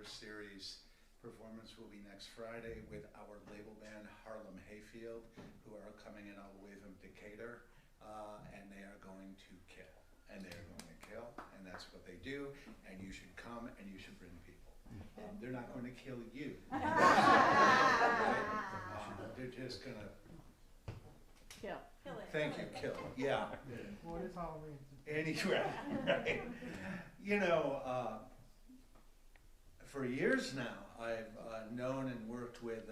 series performance will be next Friday with our label band Harlem Hayfield, who are coming in all the way from Decatur, and they are going to kill. And they are going to kill, and that's what they do, and you should come and you should bring people. They're not going to kill you. They're just going to kill. Thank you, kill. Yeah. Well, it's Halloween. Anyway, right. You know, for years now, I've known and worked with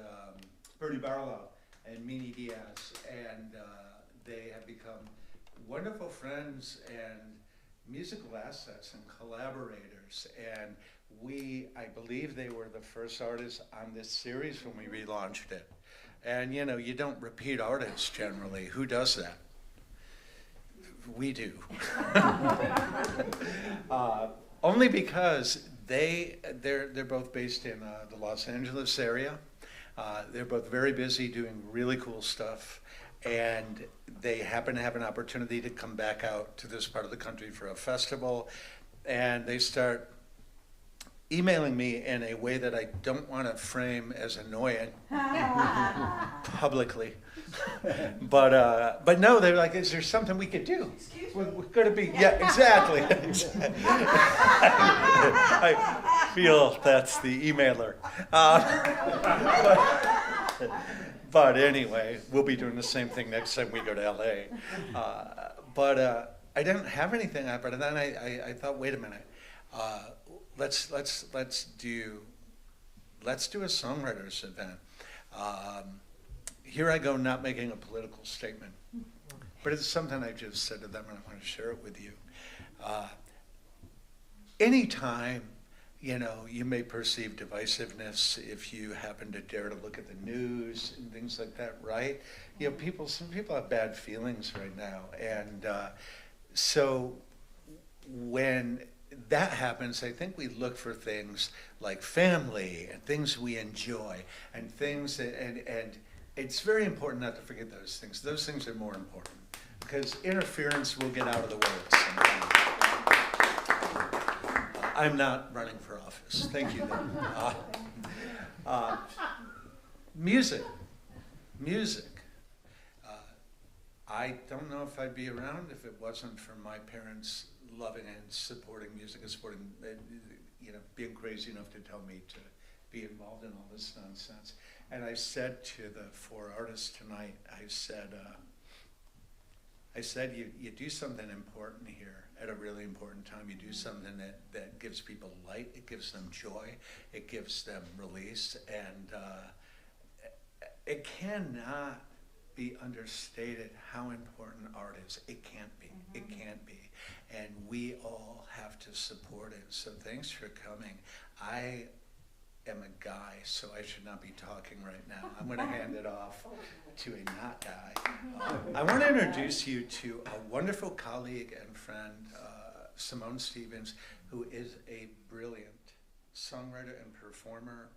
Bernie Barlow and Diaz, and they have become wonderful friends and musical assets and collaborators. And I believe they were the first artists on this series when we relaunched it. And you know, you don't repeat artists generally. Who does that? We do. Only because they're both based in the Los Angeles area. They're both very busy doing really cool stuff, and they happen to have an opportunity to come back out to this part of the country for a festival, and they start emailing me in a way that I don't want to frame as annoying publicly. But no, they're like, is there something we could do? We're going to be, yeah, exactly. I feel that's the emailer. But anyway, we'll be doing the same thing next time we go to LA. But I didn't have anything, but then I thought, wait a minute, let's do a songwriters event. Here I go, not making a political statement, but it's something I just said to them, and I want to share it with you. Anytime, you know, you may perceive divisiveness if you happen to dare to look at the news and things like that, right? You know, some people have bad feelings right now, and so when that happens, I think we look for things like family and things we enjoy and things and it's very important not to forget those things. Those things are more important because interference will get out of the way sometimes. I'm not running for office. Thank you. Music. I don't know if I'd be around if it wasn't for my parents loving and supporting music and supporting, you know, being crazy enough to tell me to be involved in all this nonsense. And I said to the 4 artists tonight, I said, you do something important here at a really important time. You do something that gives people light, it gives them joy, it gives them release, and it cannot be understated how important art is. It can't be. Mm-hmm. It can't be. And we all have to support it. So thanks for coming. I am a guy, so I should not be talking right now. I'm going to hand it off to a not guy. I want to introduce you to a wonderful colleague and friend, Simone Stevens, who is a brilliant songwriter and performer.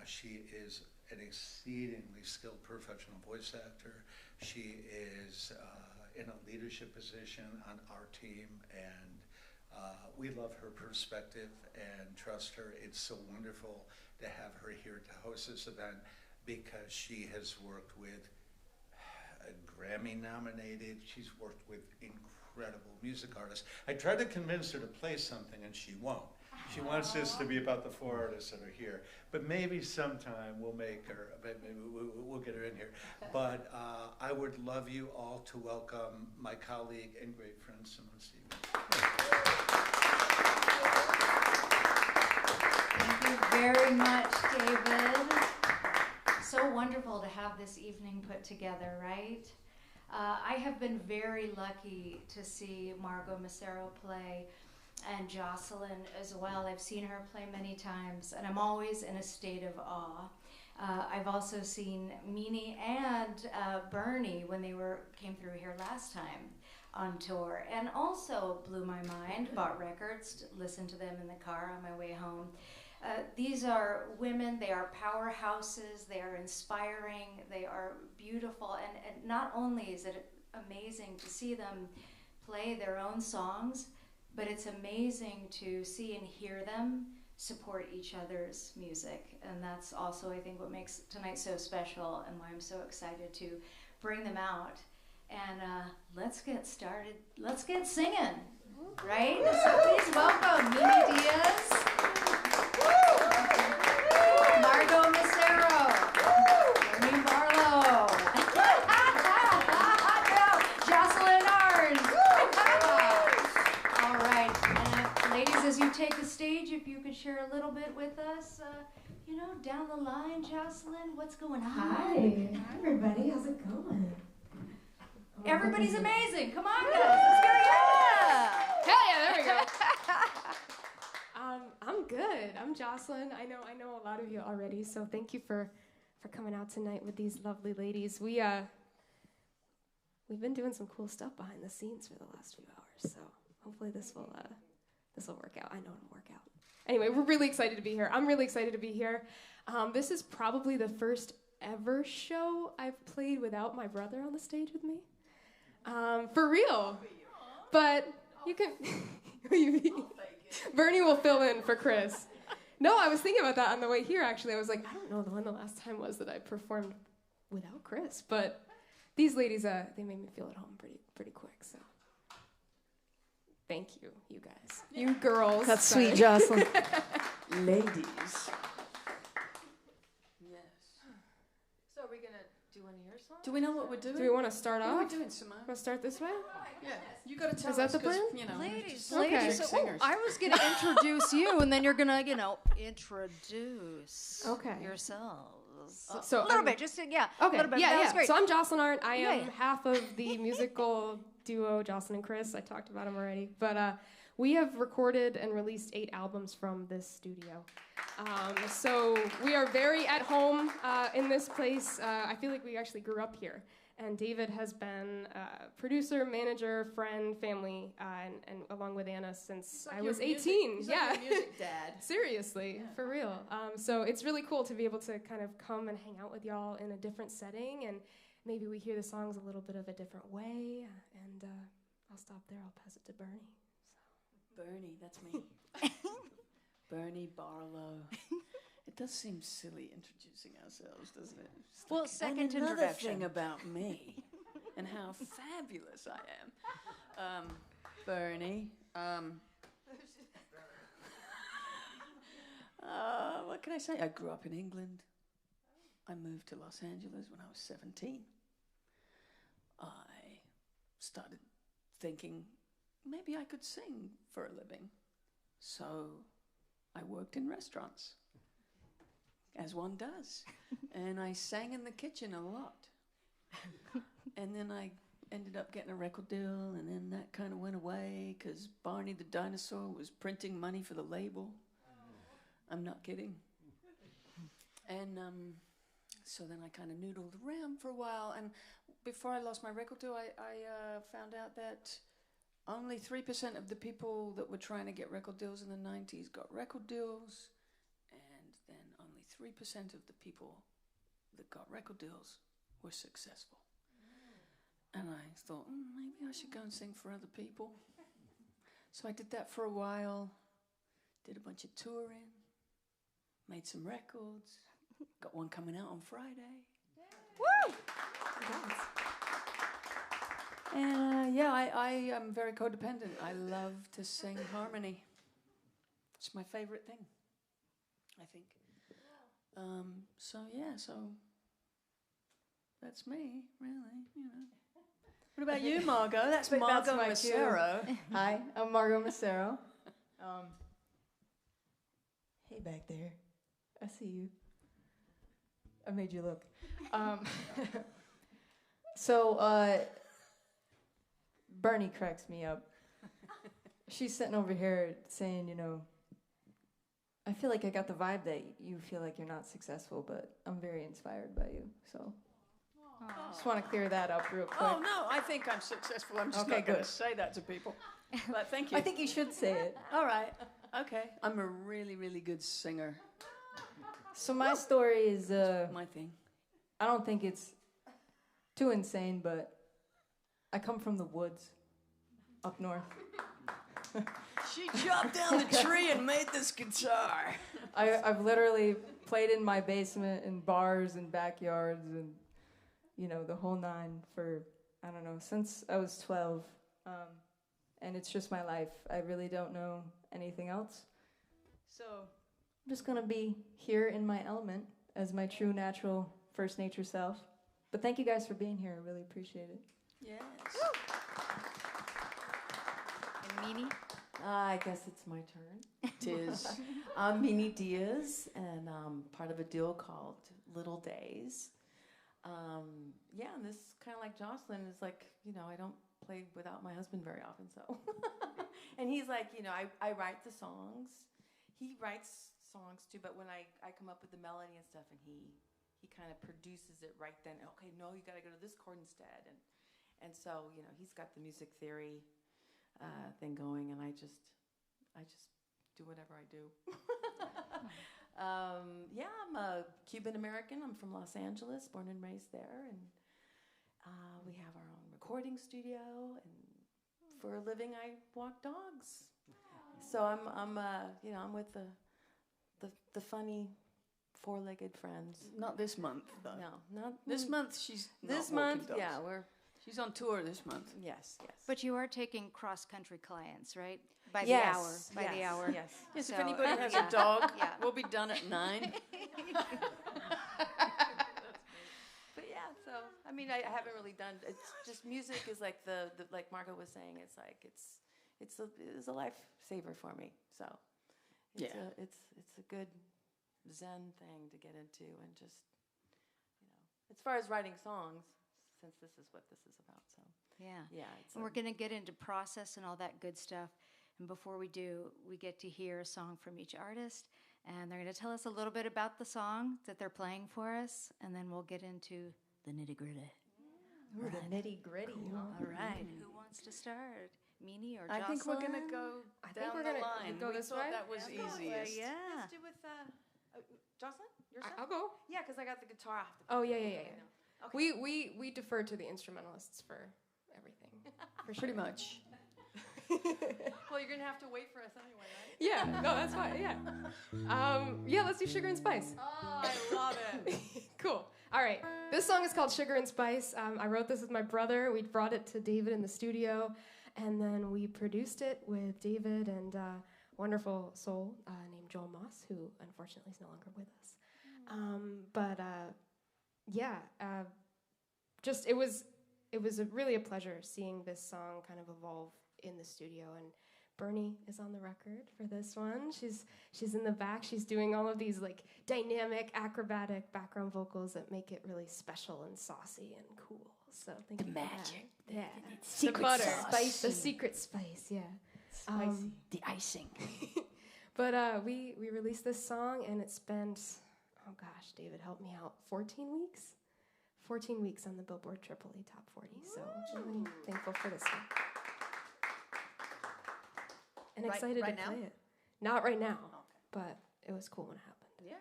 She is an exceedingly skilled professional voice actor. She is in a leadership position on our team, and we love her perspective and trust her. It's so wonderful to have her here to host this event because she has worked with a Grammy nominated, she's worked with incredible music artists. I tried to convince her to play something and she won't. She wants this to be about the 4 artists that are here, but maybe sometime we'll make her, maybe we'll get her in here. But I would love you all to welcome my colleague and great friend, Simone Stevens. Thank you very much, David. So wonderful to have this evening put together, right? I have been very lucky to see Margo Macero play, and Jocelyn as well. I've seen her play many times, and I'm always in a state of awe. I've also seen Meanie and Bernie when they came through here last time on tour, and also blew my mind. Bought records, listened to them in the car on my way home. These are women, they are powerhouses, they are inspiring, they are beautiful, and not only is it amazing to see them play their own songs, but it's amazing to see and hear them support each other's music. And that's also, I think, what makes tonight so special and why I'm so excited to bring them out. And let's get started. Let's get singing, right? So please welcome Moody Diaz, Margo Macero, Bernie Barlow, Jocelyn, Arndt. All right, and ladies, as you take the stage, if you could share a little bit with us, down the line, Jocelyn, what's going on? Hi everybody, how's it going? Everybody's amazing. Come on, guys, let's get it. Hell yeah, there we go. I'm good. I'm Jocelyn. I know a lot of you already, so thank you for coming out tonight with these lovely ladies. We've been doing some cool stuff behind the scenes for the last few hours, so hopefully this will work out. I know it'll work out. Anyway, we're really excited to be here. I'm really excited to be here. This is probably the first ever show I've played without my brother on the stage with me. For real. But you can... Bernie will fill in for Chris. No, I was thinking about that on the way here, actually. I was like, I don't know when the last time was that I performed without Chris. But these ladies, they made me feel at home pretty quick, so... Thank you, you guys. You girls. That's sweet, Jocelyn. Ladies. Yes. So are we going to do one of your songs? Do we know what we're doing? Do we want to start What off? are we doing, Simone? Want to start this way? Yeah, you got to tell Is that us. the 'cause, plan? You know, Ladies, Okay. ladies. Singers. I was going to introduce you, and then you're going to, introduce Okay. yourselves. So, a little bit, just, Okay, a little bit. That was great. So I'm Jocelyn Arndt. I am Yeah. half of the musical duo Jocelyn and Chris. I talked about them already. But we have recorded and released 8 albums from this studio. So we are very at home in this place. I feel like we actually grew up here. And David has been producer, manager, friend, family, and along with Anna since I was 18. He's yeah. like your music dad. Seriously, for real. So it's really cool to be able to kind of come and hang out with y'all in a different setting, and maybe we hear the songs a little bit of a different way. And I'll stop there. I'll pass it to Bernie. Bernie, that's me. Bernie Barlow. It does seem silly introducing ourselves, doesn't it? It's Well, like, second and another introduction. thing about me and how fabulous I am. Bernie. What can I say? I grew up in England. I moved to Los Angeles when I was 17. I started thinking maybe I could sing for a living. So I worked in restaurants, as one does. And I sang in the kitchen a lot. And then I ended up getting a record deal, and then that kind of went away because Barney the dinosaur was printing money for the label. I'm not kidding. And so then I kind of noodled around for a while, and before I lost my record deal, I found out that only 3% of the people that were trying to get record deals in the 90s got record deals, and then only 3% of the people that got record deals were successful. And I thought, maybe I should go and sing for other people. So I did that for a while, did a bunch of touring, made some records, got one coming out on Friday. Woo! And I am very codependent. I love to sing harmony. It's my favorite thing, I think. So that's me, really, What about you, Margo? That's Margo my Macero. Hi, I'm Margo Macero. Hey back there. I see you. I made you look. So Bernie cracks me up. She's sitting over here saying, I feel like I got the vibe that you feel like you're not successful, but I'm very inspired by you. So just want to clear that up real quick. Oh, no, I think I'm successful. I'm just Okay, not going to good. say that to people. But thank you. I think you should say it. All right. Okay. I'm a really, really good singer. So my story is, My thing. I don't think it's too insane, but I come from the woods up north. She chopped down the tree and made this guitar. I've literally played in my basement, in bars and backyards, and the whole nine for, I don't know, since I was 12. And it's just my life. I really don't know anything else. So I'm just gonna be here in my element as my true, natural, first nature self. But thank you guys for being here. I really appreciate it. Yes. And Meanie? I guess it's my turn. Tis. I'm Meanie Diaz, and I'm part of a duo called Little Days. And this kind of like Jocelyn is like, I don't play without my husband very often, so. And he's like, I write the songs. He writes songs too, but when I come up with the melody and stuff, and he kind of produces it right then. Okay, no, you got to go to this chord instead, and so he's got the music theory thing going, and I just do whatever I do. I'm a Cuban American. I'm from Los Angeles, born and raised there, and we have our own recording studio, and for a living I walk dogs. So I'm with the funny four-legged friends. Not this month, though. No, not This month she's this not month. walking dogs. Yeah, She's on tour this month. yes. But you are taking cross-country clients, right? By Yes, the hour. By the yes, hour. Yes. Yes, So, if anybody has yeah. a dog, Yeah. we'll be done at 9. But yeah, so I mean, I haven't really done. It's just music is like the like Margo was saying. It's like it's a lifesaver for me. So it's a good Zen thing to get into, and just as far as writing songs, since this is what this is about. So Yeah. it's And we're going to get into process and all that good stuff. And before we do, we get to hear a song from each artist. And they're going to tell us a little bit about the song that they're playing for us. And then we'll get into the nitty-gritty. Ooh, the nitty-gritty. All right. Who wants to start? Meanie or I Jocelyn? think we're going to go I think down we're the gonna line. go We this thought way? that was Let's go. easiest. Yeah. Let's do with Jocelyn. Your I'll go. Yeah, because I got the guitar. I have to Oh, play yeah. it, Okay. We defer to the instrumentalists for everything. For sure. Pretty much. Well, you're gonna have to wait for us anyway, right? Yeah, no, that's fine. Yeah. Let's do Sugar and Spice. Oh, I love it. Cool. All right. This song is called Sugar and Spice. I wrote this with my brother. We brought it to David in the studio, and then we produced it with David and a wonderful soul named Joel Moss, who unfortunately is no longer with us. Just it was really a pleasure seeing this song kind of evolve in the studio. And Bernie is on the record for this one. She's in the back. She's doing all of these like dynamic, acrobatic background vocals that make it really special and saucy and cool. So thank you for magic. that. Yeah, Secret the butter, sauce. the secret spice. Yeah, Spicy. The icing. But we released this song, and it spent, oh gosh, David, help me out, 14 weeks? 14 weeks on the Billboard AAA Top 40, so I'm really thankful for this one. And excited right to now? play it. Not right now, Okay. but it was cool when it happened. Yeah.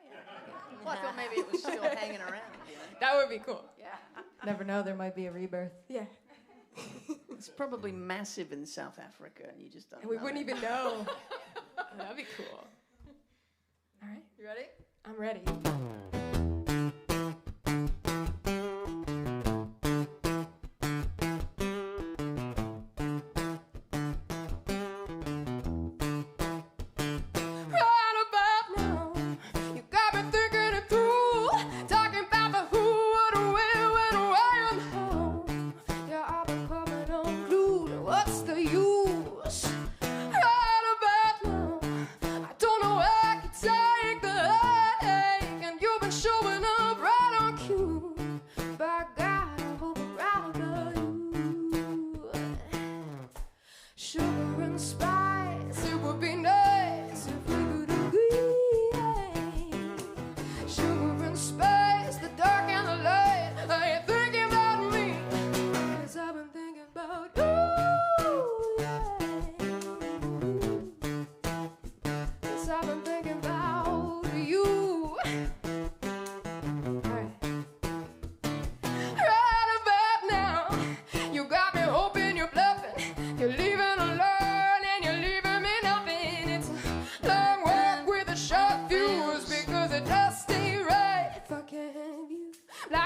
Well, I thought maybe it was still hanging around. That would be cool. Yeah. Never know, there might be a rebirth. Yeah, It's probably massive in South Africa, and you just don't and we know wouldn't it. even know. That'd be cool. All right, You ready? I'm ready. Take the headache and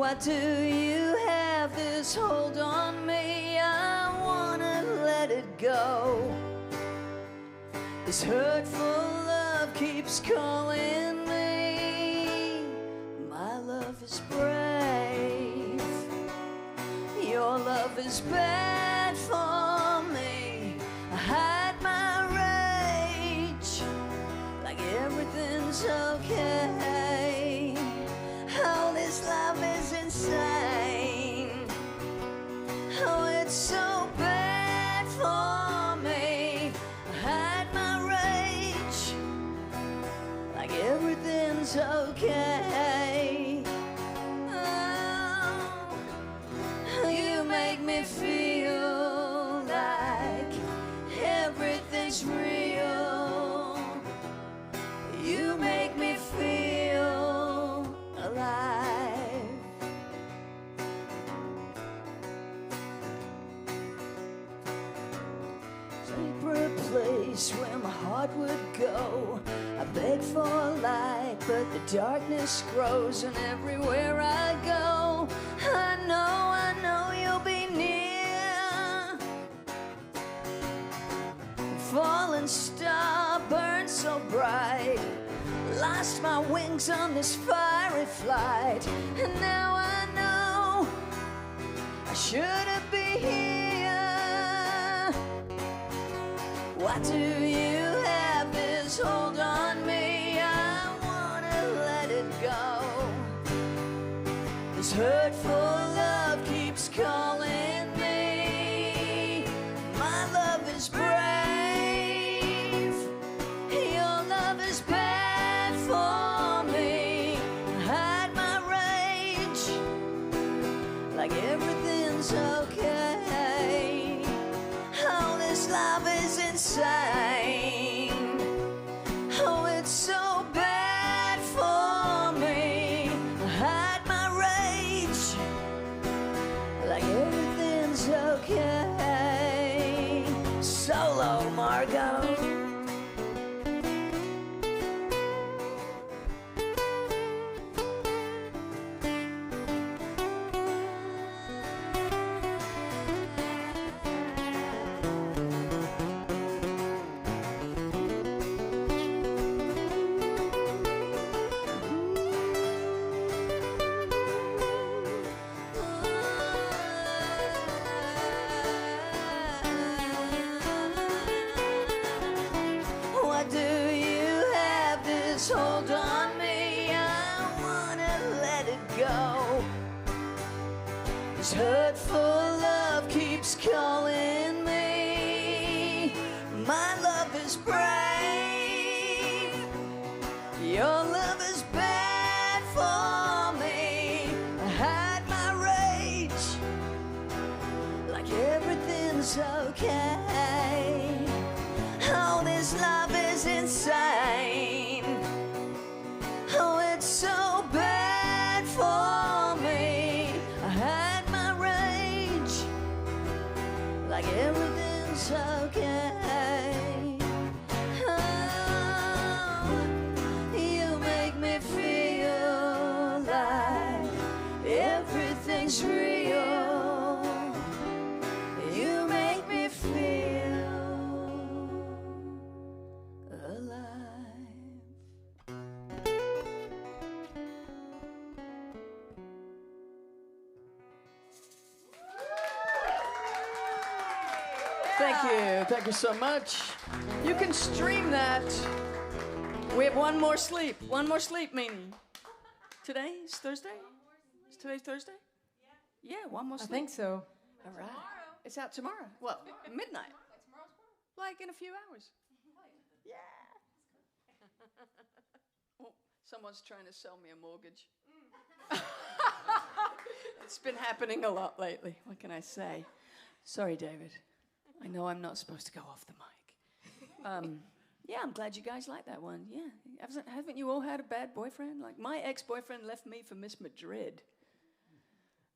Why do you have this hold on me? I wanna let it go. This hurtful love keeps calling me. My love is brave. Your love is bad for me. I hide my rage like everything's okay. Oh, this love is insane. Oh, it's so bad for me. I hide my rage like everything's okay. Oh, you make me feel like everything's real. You make me feel alive. Favorite place where my heart would go. I beg for light, but the darkness grows, and everywhere I go, I know you'll be near. Falling star burns so bright. Lost my wings on this fiery flight, and now I know I shouldn't be here. Why do you have this hold on me? I wanna let it go. This hurtful love keeps calling me. My love is brave. Your love is bad for me. I hide my rage like everything's okay. Oh, this love is insane. Oh, it's so bad for me. I hide my rage like everything's okay. Solo, Margo. Why do you have this hold on me? I wanna let it go. This hurtful love keeps calling me. My love is brave. Your love is bad for me. I hide my rage like everything's okay. Oh, this love is insane. Oh, it's so bad for me. I hide my rage like everything's okay. Oh, you make me feel like everything's real. You make me feel alive. Thank you so much. You can stream that. We have one more sleep, meaning today's Thursday? Is today's Thursday? Yeah, one more I sleep. think so. All right. It's out tomorrow. Well, midnight. Like in a few hours. Yeah. Oh, someone's trying to sell me a mortgage. It's been happening a lot lately. What can I say? Sorry, David. I know I'm not supposed to go off the mic. Yeah, I'm glad you guys like that one. Yeah. Haven't you all had a bad boyfriend? Like, my ex-boyfriend left me for Miss Madrid.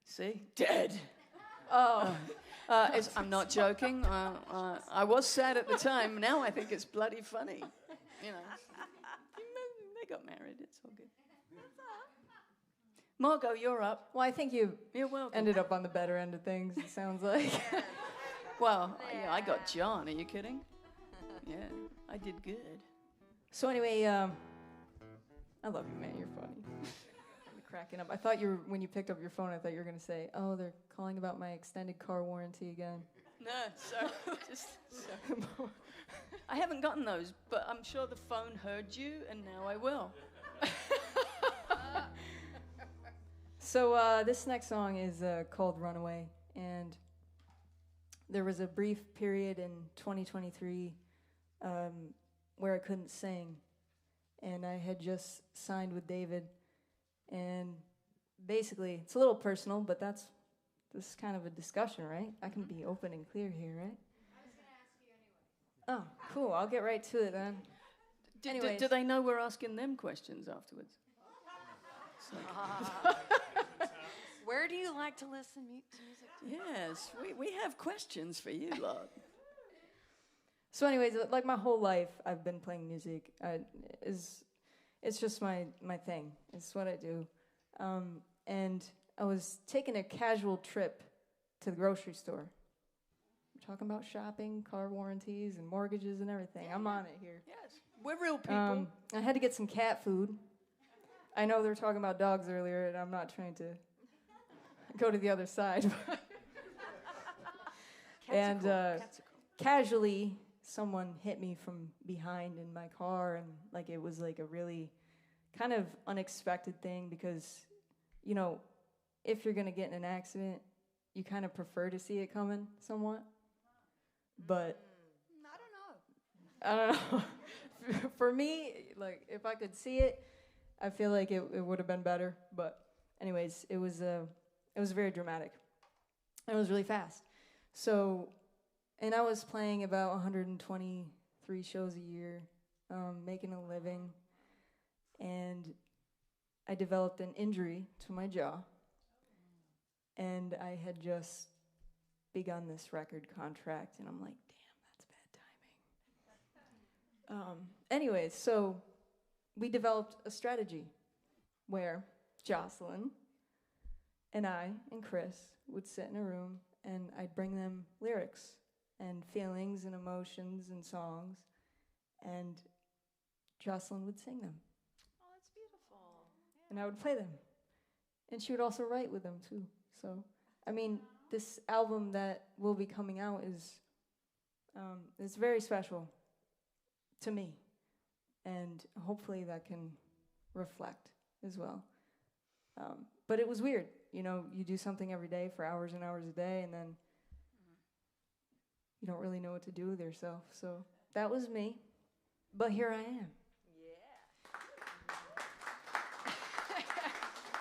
See? Dead. Oh. I'm not joking. I was sad at the time. Now I think it's bloody funny. You know. They got married. It's all good. Margo, you're up. Well, I think you You're welcome. ended up on the better end of things, it sounds like. Well, yeah, I got John. Are you kidding? Yeah, I did good. So anyway, I love you, man. You're funny. I'm cracking up. I thought when you picked up your phone, I thought you were going to say, oh, they're calling about my extended car warranty again. No, sorry. I haven't gotten those, but I'm sure the phone heard you, and now I will. So this next song is called Runaway, and there was a brief period in 2023 where I couldn't sing, and I had just signed with David, and basically, it's a little personal, but this is kind of a discussion, right? I can be open and clear here, right? I was going to ask you anyway. Oh, cool. I'll get right to it then. Do they know we're asking them questions afterwards? Where do you like to listen to music? Yes, we have questions for you, lot. So anyways, like my whole life, I've been playing music. It's just my thing. It's what I do. And I was taking a casual trip to the grocery store. We're talking about shopping, car warranties, and mortgages and everything. I'm on it here. Yes, we're real people. I had to get some cat food. I know they were talking about dogs earlier, and I'm not trying to go to the other side. And casually, someone hit me from behind in my car, and like it was like a really kind of unexpected thing because, you know, if you're gonna get in an accident, you kind of prefer to see it coming somewhat. But I don't know. For me, like if I could see it, I feel like it would have been better. But anyways, it was very dramatic. It was really fast. So, and I was playing about 123 shows a year, making a living, and I developed an injury to my jaw, and I had just begun this record contract, and I'm like, damn, that's bad timing. Anyways, so we developed a strategy where Jocelyn and I and Chris would sit in a room, and I'd bring them lyrics and feelings and emotions and songs, and Jocelyn would sing them. Oh, that's beautiful. Yeah. And I would play them. And she would also write with them, too. So, I mean, this album that will be coming out is very special to me. And hopefully that can reflect as well. But it was weird. You know, you do something every day for hours and hours a day, and then you don't really know what to do with yourself. So that was me. But here I am.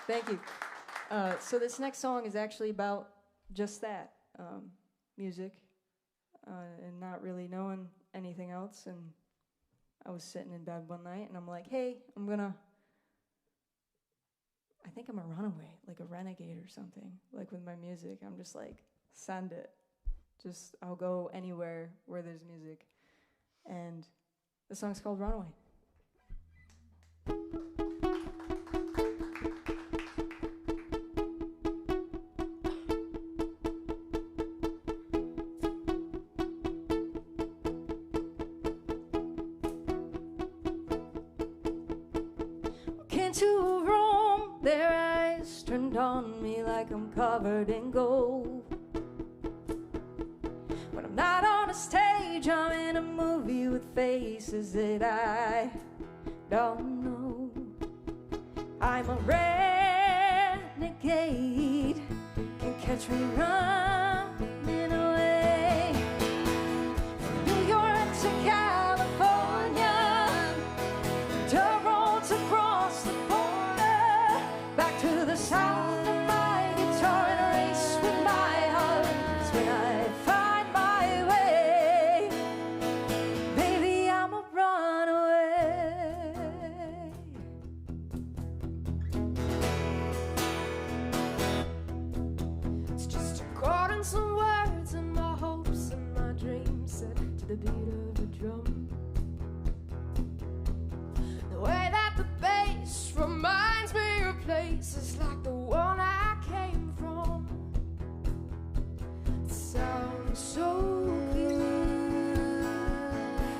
Thank you. So this next song is actually about just that, music, and not really knowing anything else. And I was sitting in bed one night, and I'm like, hey, I think I'm a runaway, like a renegade or something, like with my music. I'm just like, send it. I'll go anywhere where there's music. And the song's called Runaway. Into a room, their eyes turned on me like I'm covered in gold. When I'm not on a stage, I'm in a movie with faces that I don't know. I'm a renegade, can't catch me running away. From New York to California, dirt roads across the border, back to the sound of my guitar and a race with my heart. It's when I find my way, baby, I'm a runaway. It's just a chord and some words and my hopes and my dreams set to the beat of a drum. The way that the bass reminds me of place race is like the one I came from. It sounds so good.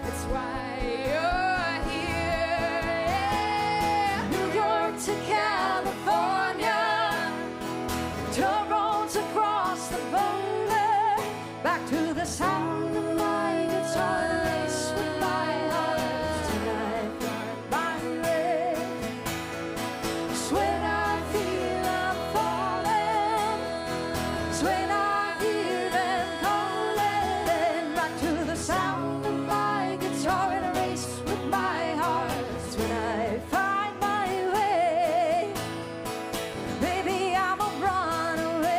That's why you're here. New York to California, Toronto across the border, back to the sound of my guitar. Race with my heart tonight. My way. It's when I feel I'm falling. It's when I hear them calling. Back to the sound of my guitar and a race with my heart. It's when I find my way. Baby, I'm a runaway.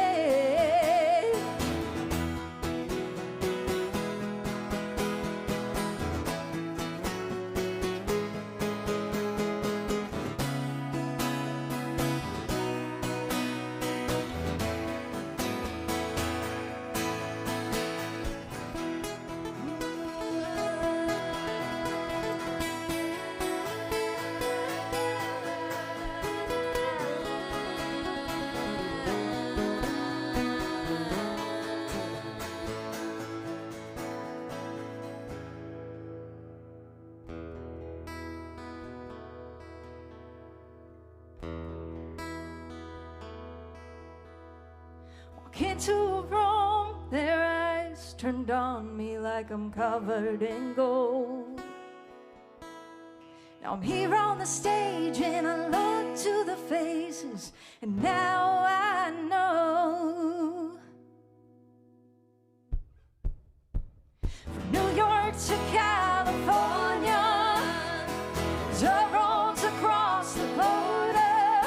Walk into a room, their eyes turned on me like I'm covered in gold. Now I'm here on the stage and I look to the faces, and now I know. From New York to California, Toronto across the border,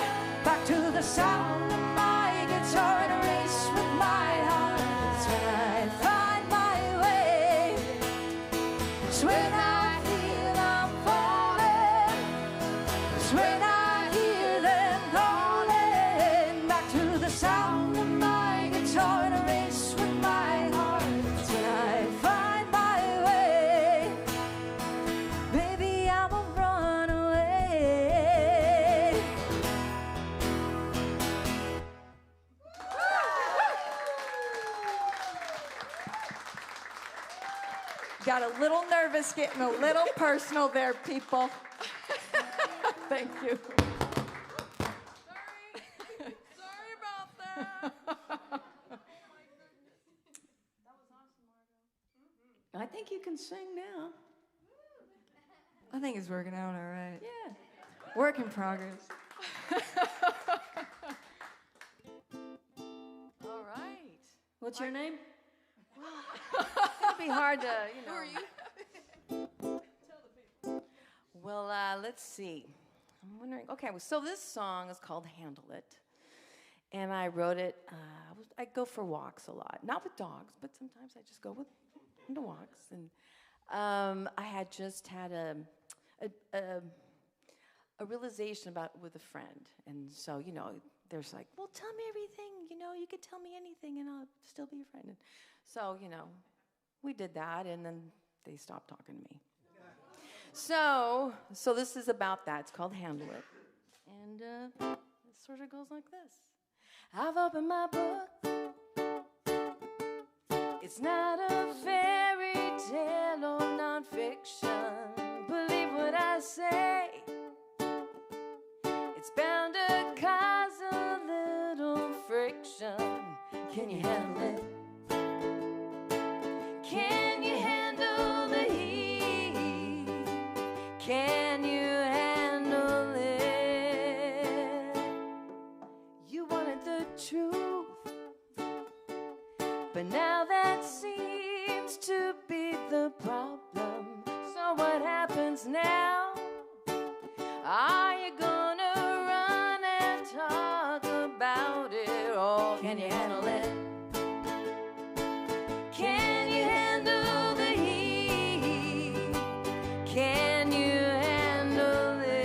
back to the sound of my guitar and a race with my heart. It's when I find my way. It's when I feel I'm falling. It's when I hear them calling. Back to the sound of my guitar and a race with my heart. It's when I find my way. Baby, I'm a runaway. Got a little nervous, getting a little personal there, people. Thank you. Sorry about that. I think you can sing now. I think it's working out all right. Yeah. Work in progress. All right. What's your name? It'd be hard to, you know. Who are you? Well, let's see. I'm wondering. Okay, so this song is called "Handle It," and I wrote it. I go for walks a lot, not with dogs, but sometimes I just go into walks. And I had just had a realization about with a friend, and so there's like, well, tell me everything. You could tell me anything, and I'll still be your friend. And so we did that, and then they stopped talking to me. So this is about that. It's called "Handle It," and it sort of goes like this. I've opened my book. It's not a fairy tale or nonfiction. Believe what I say. It's bound to cause a little friction. Can you handle it? Can you handle the heat? Can you handle it? You wanted the truth, but now that seems to be the problem. So what happens now? Are you gonna run and talk about it, or can you handle it? Can you handle the heat? Can you handle it?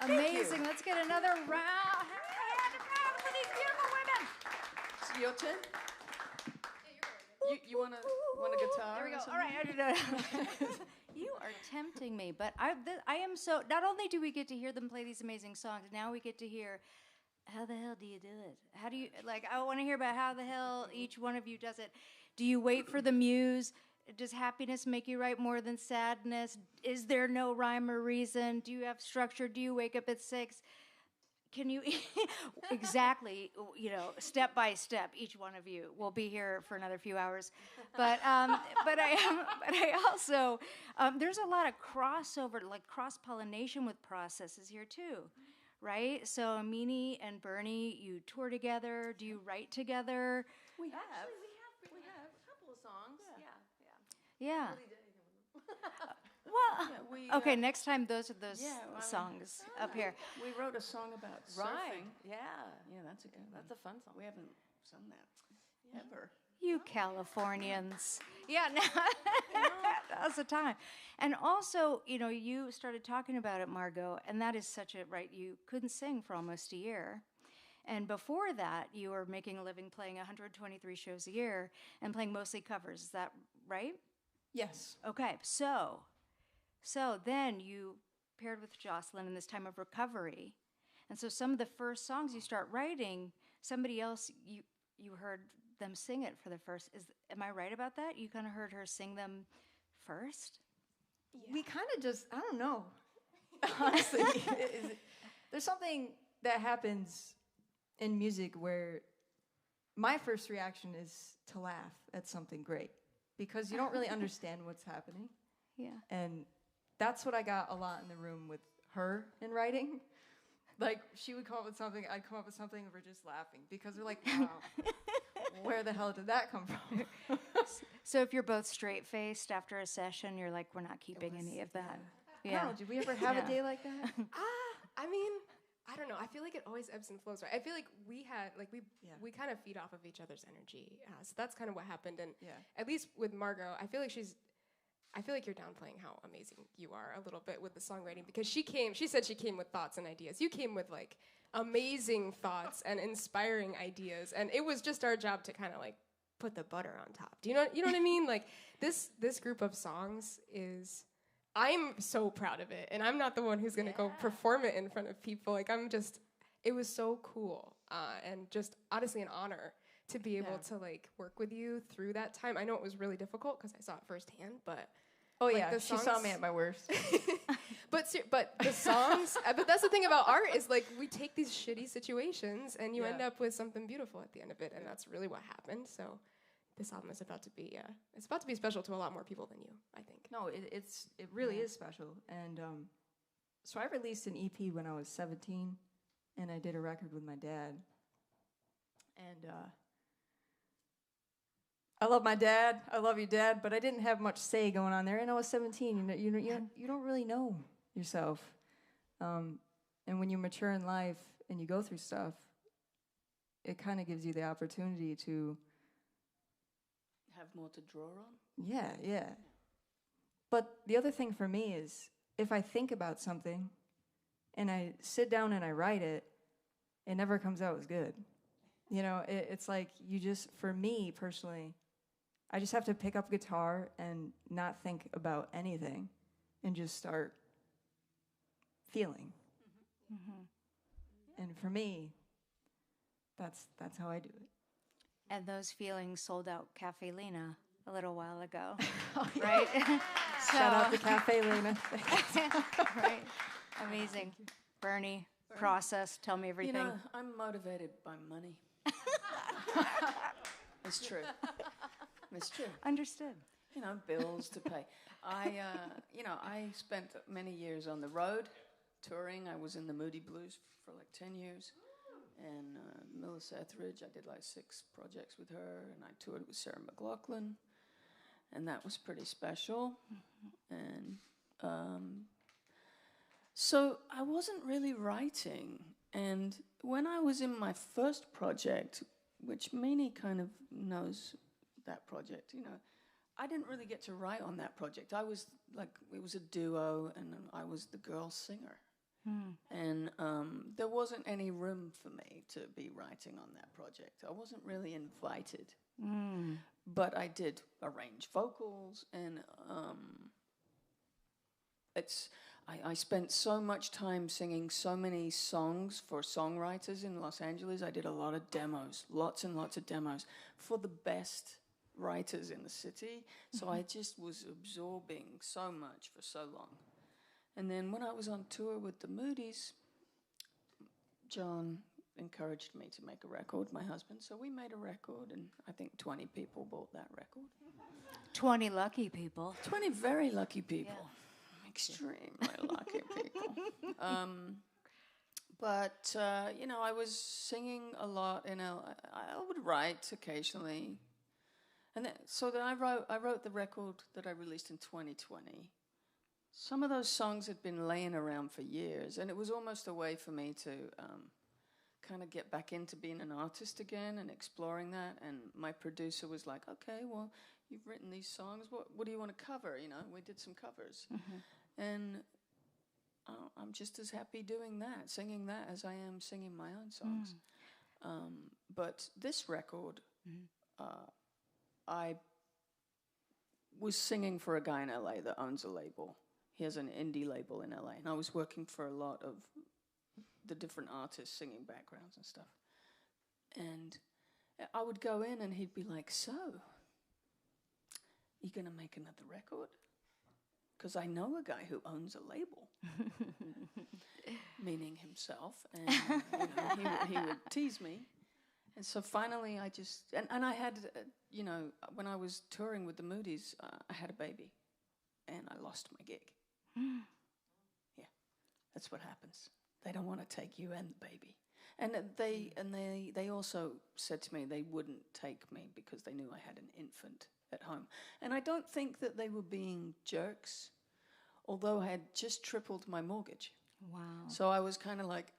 Amazing. Let's get another round. Hand for these beautiful women. It's your turn. You want a guitar? There we go. or All something? right. You are tempting me, but I am so. Not only do we get to hear them play these amazing songs, now we get to hear. How the hell do you do it? How do you I want to hear about how the hell each one of you does it. Do you wait for the muse? Does happiness make you write more than sadness? Is there no rhyme or reason? Do you have structure? Do you wake up at 6? Can you exactly, step by step, each one of you will be here for another few hours. But I also there's a lot of crossover, like cross-pollination with processes here too, right? So Amini and Bernie, you tour together. Do you write together? We have a couple of songs. Yeah. Yeah. Really did anything with them. Well, okay. Next time, those are those songs up here. We wrote a song about Right. surfing. Yeah. Yeah, that's a good one. That's a fun song. We haven't sung that ever. You Californians. Yeah, now's the time. And also, you started talking about it, Margo, and that is such a, right, you couldn't sing for almost a year. And before that, you were making a living playing 123 shows a year and playing mostly covers. Is that right? Yes. Okay, so then you paired with Jocelyn in this time of recovery. And so some of the first songs you start writing, somebody else, you heard them sing it for the first. Am I right about that? You kind of heard her sing them first? We kind of just, I don't know. Honestly, there's something that happens in music where my first reaction is to laugh at something great because you don't really understand what's happening. Yeah. And that's what I got a lot in the room with her in writing. Like, she would come up with something, I'd come up with something, and we're just laughing because we're like, wow, where the hell did that come from? So if you're both straight-faced after a session, you're like, we're not keeping any of that. I don't know, did we ever have a day like that? I mean, I don't know. I feel like it always ebbs and flows, right? I feel like we we kind of feed off of each other's energy. So that's kind of what happened. And at least with Margo, I feel like you're downplaying how amazing you are a little bit with the songwriting because she said she came with thoughts and ideas. You came with like amazing thoughts and inspiring ideas. And it was just our job to kind of like put the butter on top. Do you know what I mean? Like this group of songs I'm so proud of it. And I'm not the one who's going to go perform it in front of people. Like it was so cool. And just honestly an honor to be able to like work with you through that time. I know it was really difficult because I saw it firsthand, but She saw me at my worst. but the songs, but that's the thing about art is like we take these shitty situations and you end up with something beautiful at the end of it, and that's really what happened. So this album is about to be special to a lot more people than you, I think. No, it really is special. And so I released an EP when I was 17, and I did a record with my dad. And I love my dad. I love your dad, but I didn't have much say going on there. And I was 17. You don't really know yourself. And when you mature in life and you go through stuff, it kind of gives you the opportunity to Have more to draw on? Yeah. But the other thing for me is if I think about something and I sit down and I write it, it never comes out as good. It's like for me personally, I just have to pick up guitar and not think about anything and just start feeling. And for me, that's how I do it. And those feelings sold out Cafe Lena a little while ago, right? Shout out to Cafe Lena. Right, amazing. Bernie, process, tell me everything. I'm motivated by money. It's true. It's true. Understood. Bills to pay. I spent many years on the road, touring. I was in the Moody Blues for like 10 years. And Etheridge, I did like 6 projects with her, and I toured with Sarah McLachlan, and that was pretty special. And so I wasn't really writing. And when I was in my first project, which Mini kind of knows that project. You know, I didn't really get to write on that project. I was like, it was a duo, and I was the girl singer. And there wasn't any room for me to be writing on that project. I wasn't really invited. But I did arrange vocals, and I spent so much time singing so many songs for songwriters in Los Angeles. I did a lot of demos, lots and lots of demos for the best writers in the city. So I just was absorbing so much for so long. And then when I was on tour with the Moody's, John encouraged me to make a record, my husband. So we made a record, and I think 20 people bought that record. 20 lucky people. 20 very lucky people. Yeah. Extremely lucky people. But you know, I was singing a lot in I would write occasionally. And then I wrote the record that I released in 2020. Some of those songs had been laying around for years, and it was almost a way for me to kind of get back into being an artist again and exploring that. And my producer was like, okay, well, you've written these songs. What do you want to cover? You know, we did some covers. And I'm just as happy doing that, singing that, as I am singing my own songs. But this record, I was singing for a guy in LA that owns a label. He has an indie label in LA, and I was working for a lot of the different artists, singing backgrounds and stuff. And I would go in, and he'd be like, so, you gonna make another record? Because I know a guy who owns a label, meaning himself, and you know, he would tease me. And so finally I just, and I had, you know, when I was touring with the Moody's, I had a baby, and I lost my gig. Yeah, that's what happens. They don't want to take you and the baby. And they also said to me they wouldn't take me because they knew I had an infant at home. And I don't think that they were being jerks, although I had just tripled my mortgage. Wow. So I was kind of like,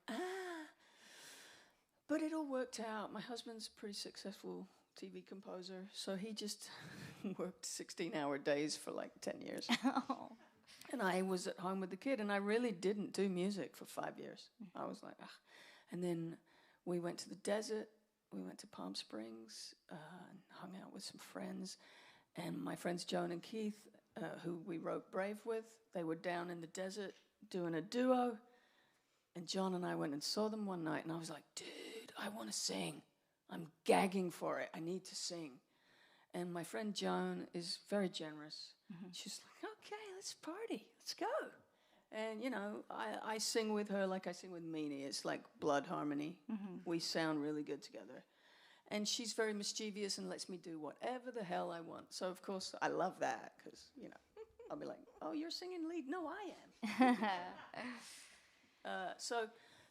but it all worked out. My husband's a pretty successful TV composer, so he just worked 16-hour days for like 10 years. Oh. And I was at home with the kid, and I really didn't do music for 5 years. I was like, ugh. And then we went to the desert. We went to Palm Springs, and hung out with some friends. And my friends Joan and Keith, who we wrote Brave with, they were down in the desert doing a duo. And John and I went and saw them one night, and I was like, dude, I want to sing. I'm gagging for it. I need to sing. And my friend Joan is very generous. She's like, okay, let's party. Let's go. And, you know, I sing with her like I sing with Meanie. It's like blood harmony. We sound really good together. And she's very mischievous and lets me do whatever the hell I want. So, of course, I love that because, you know, I'll be like, oh, you're singing lead? No, I am.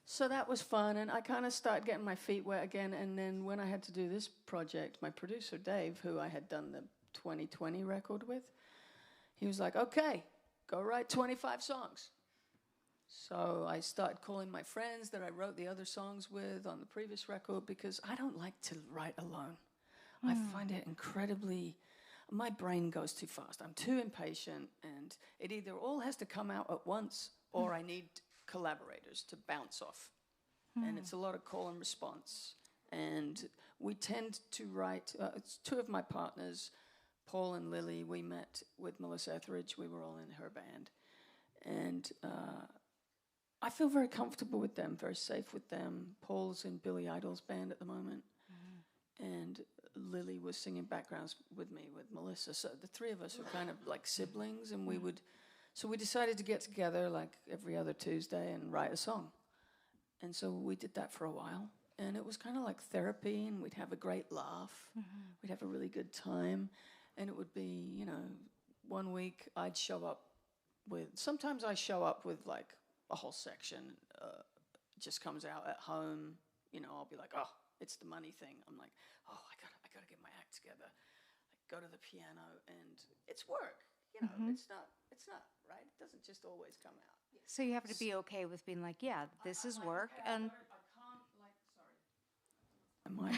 So that was fun, and I kind of started getting my feet wet again. And then when I had to do this project, my producer, Dave, who I had done the 2020 record with, he was like, okay, go write 25 songs. So I started calling my friends that I wrote the other songs with on the previous record because I don't like to write alone. I find it incredibly, my brain goes too fast. I'm too impatient, and it either all has to come out at once or I need collaborators to bounce off. And it's a lot of call and response. And we tend to write, it's two of my partners, Paul and Lily, we met with Melissa Etheridge. We were all in her band. And I feel very comfortable with them, very safe with them. Paul's in Billy Idol's band at the moment. And Lily was singing backgrounds with me, with Melissa. So the three of us were kind of like siblings, and so we decided to get together like every other Tuesday and write a song. And so we did that for a while. And it was kind of like therapy, and we'd have a great laugh. We'd have a really good time. And it would be, you know, one week I'd show up with, sometimes I show up with like a whole section. Just comes out at home. You know, I'll be like, oh, it's the money thing. I'm like, oh, I gotta get my act together. I go to the piano, and it's work. You know, it's not right. It doesn't just always come out. So you have to be okay with being like, yeah, this is work, and I can't, like,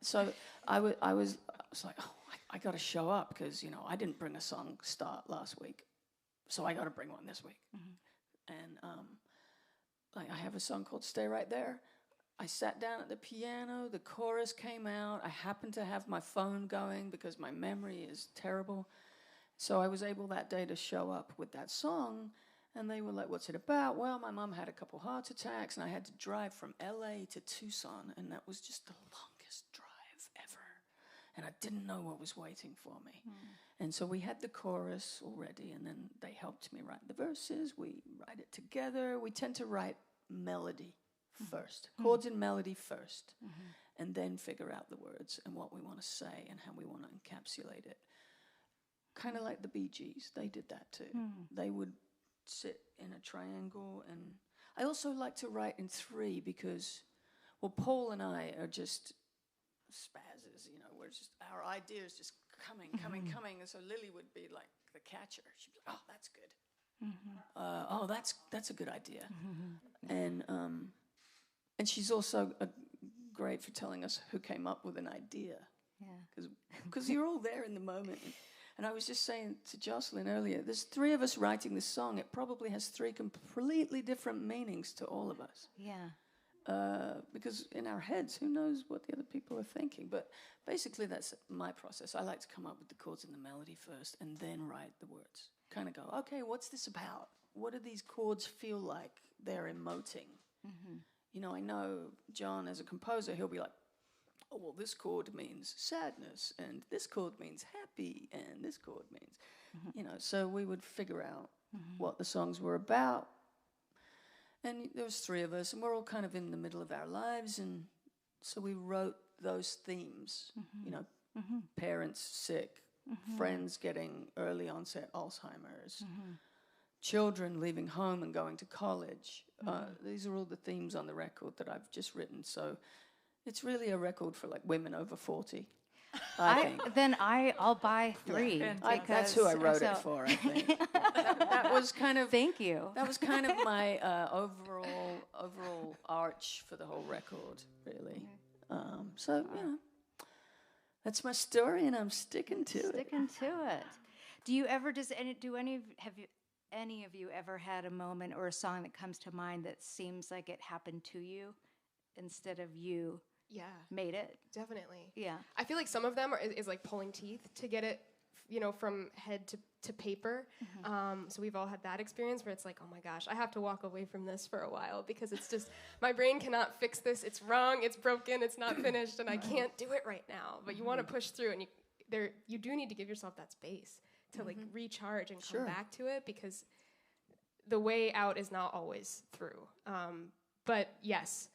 sorry. So I was like, oh, I got to show up because, you know, I didn't bring a song start last week, so I got to bring one this week. And like I have a song called Stay Right There. I sat down at the piano, the chorus came out. I happened to have my phone going because my memory is terrible. So I was able that day to show up with that song, and they were like, what's it about? Well, my mom had a couple heart attacks, and I had to drive from LA to Tucson, and that was just the longest drive ever. And I didn't know what was waiting for me. And so we had the chorus already, and then they helped me write the verses. We write it together. We tend to write melody first, chords and melody first, and then figure out the words and what we want to say and how we want to encapsulate it. Kind of like the Bee Gees, they did that too. They would sit in a triangle, and I also like to write in three because, well, Paul and I are just spazzes, you know, we're just, our ideas just coming, and so Lily would be like the catcher. She'd be like, oh, that's good. That's a good idea. And she's also great for telling us who came up with an idea. Because you're all there in the moment. And I was just saying to Jocelyn earlier, there's three of us writing this song. It probably has three completely different meanings to all of us. Because in our heads, who knows what the other people are thinking? But basically, that's my process. I like to come up with the chords and the melody first, and then write the words. Kind of go, okay, what's this about? What do these chords feel like they're emoting? You know, I know John, as a composer, he'll be like, oh, well, this chord means sadness, and this chord means happy, and this chord means, you know, so we would figure out what the songs were about. And there was three of us, and we're all kind of in the middle of our lives, and so we wrote those themes, you know, parents sick, friends getting early onset Alzheimer's, children leaving home and going to college. These are all the themes on the record that I've just written, so it's really a record for like women over 40. I think. Then I'll buy three. Yeah. That's who I wrote it for, I think. that was kind of. Thank you. That was kind of my overall arch for the whole record, really. So you know, that's my story, and I'm sticking to it. Do you ever have any of you ever had a moment or a song that comes to mind that seems like it happened to you instead of you? Yeah, made it. Definitely. Yeah. I feel like some of them is like pulling teeth to get it, you know, from head to paper. So we've all had that experience where it's like, oh my gosh, I have to walk away from this for a while because it's just, my brain cannot fix this. It's wrong, it's broken, it's not finished, and I can't do it right now. But you want to push through, and you do need to give yourself that space to like recharge and come back to it, because the way out is not always through. But yes,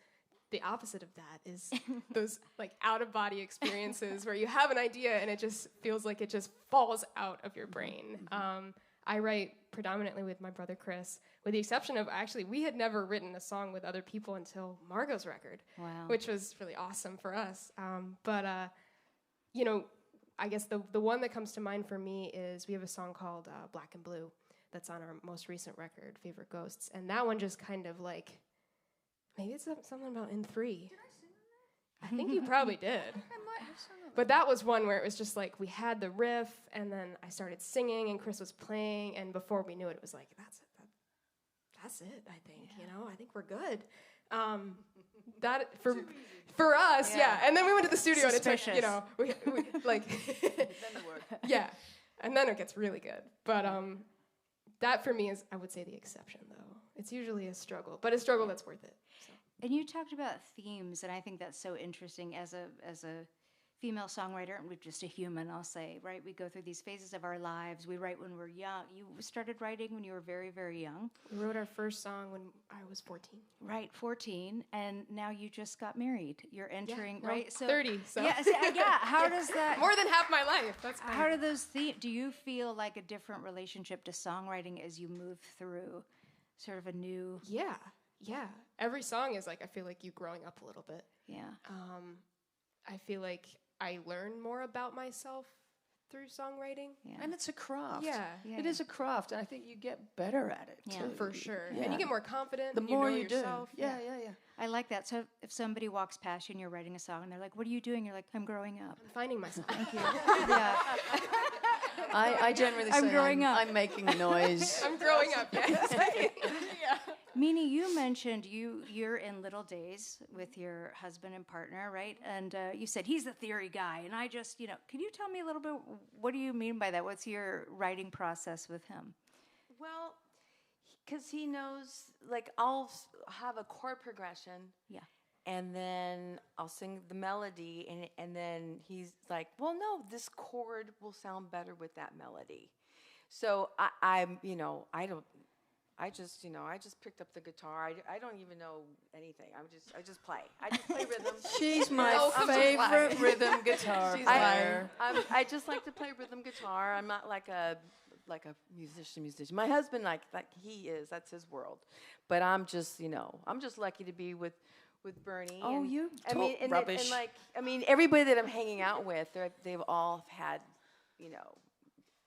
the opposite of that is those like out-of-body experiences where you have an idea and it just feels like it just falls out of your brain. I write predominantly with my brother Chris, with the exception of, actually, we had never written a song with other people until Margo's record, which was really awesome for us. You know, I guess the one that comes to mind for me is we have a song called Black and Blue that's on our most recent record, Favorite Ghosts, and that one just kind of like, maybe it's something about in three. Did I sing on that? I think you probably did. I might have sung on that. But that was one where it was just like, we had the riff, and then I started singing, and Chris was playing, and before we knew it, it was like, that's it, I think, you know? I think we're good. That, for us, yeah. And then we went to the studio, and it took, you know, we like... then the work. Yeah. And then it gets really good. But that, for me, is, I would say, the exception, though. It's usually a struggle, but a struggle that's worth it. So. And you talked about themes, and I think that's so interesting as a female songwriter, and we're just a human, I'll say, right? We go through these phases of our lives. We write when we're young. You started writing when you were very, very young. We wrote our first song when I was 14. Right, 14, and now you just got married. You're entering, right? So 30. So. Yeah, how does that... More than half my life. That's fine. How do those themes... Do you feel like a different relationship to songwriting as you move through sort of a new... Yeah. Every song is like, I feel like you growing up a little bit. Yeah. I feel like I learn more about myself through songwriting. Yeah. And it's a craft. Yeah. It is a craft, and I think you get better at it Yeah. too. For sure. Yeah. And you get more confident. The and more know you yourself. do. Yeah. I like that. So if somebody walks past you and you're writing a song and they're like, "What are you doing?" You're like, "I'm growing up." I'm finding myself. Thank you. Yeah. I generally I'm say growing up. I'm making noise. I'm growing up, yes. Mini, you mentioned you're in Little Days with your husband and partner, right? And you said he's the theory guy, and I just, can you tell me a little bit? What do you mean by that? What's your writing process with him? Well, because he knows, like, I'll have a chord progression. Yeah. And then I'll sing the melody, and then he's like, well, no, this chord will sound better with that melody. So I just picked up the guitar. I don't even know anything. I just play. I just play rhythm. She's my I'm just favorite rhythm guitar player. I just like to play rhythm guitar. I'm not like a musician. My husband, like he is. That's his world. But I'm just lucky to be with Bernie. Oh, and, you I talk mean, and rubbish. everybody that I'm hanging out with, they've all had,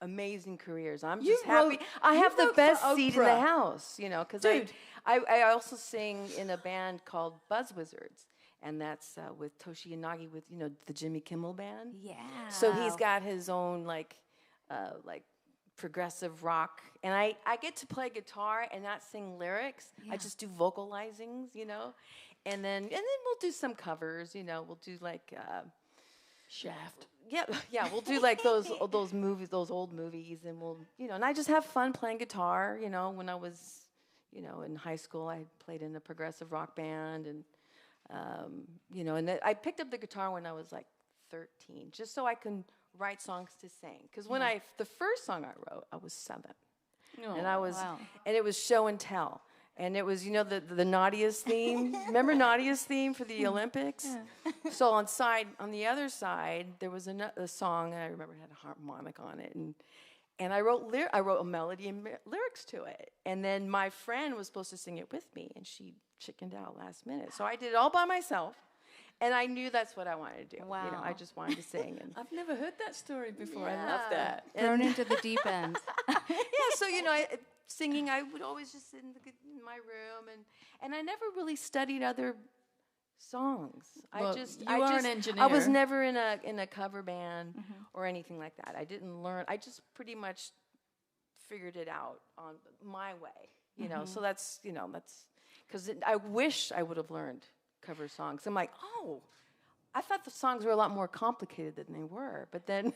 amazing careers. I'm just happy. I have the best seat in the house, because I also sing in a band called Buzz Wizards, and that's with Toshi Inagi with the Jimmy Kimmel band. Yeah. So he's got his own like progressive rock, and I get to play guitar and not sing lyrics. Yeah. I just do vocalizings, and then we'll do some covers. We'll do like. Shaft. Yeah, we'll do like those movies, those old movies, and we'll, and I just have fun playing guitar. When I was, in high school, I played in a progressive rock band, and and I picked up the guitar when I was like 13, just so I can write songs to sing. Because when the first song I wrote, I was 7, and and it was show and tell. And it was, the naughtiest theme. Remember naughtiest theme for the Olympics? Yeah. So on the other side, there was a song, and I remember it had a harmonic on it, and I wrote a melody and lyrics to it. And then my friend was supposed to sing it with me, and she chickened out last minute. So I did it all by myself, and I knew that's what I wanted to do. Wow. I just wanted to sing. And I've never heard that story before. I love that. Thrown into the deep end. So singing, I would always just sit in my room, and I never really studied other songs. Well, I are just an engineer. I was never in a cover band or anything like that. I didn't learn. I just pretty much figured it out on my way, So that's because I wish I would have learned cover songs. I'm like, I thought the songs were a lot more complicated than they were. But then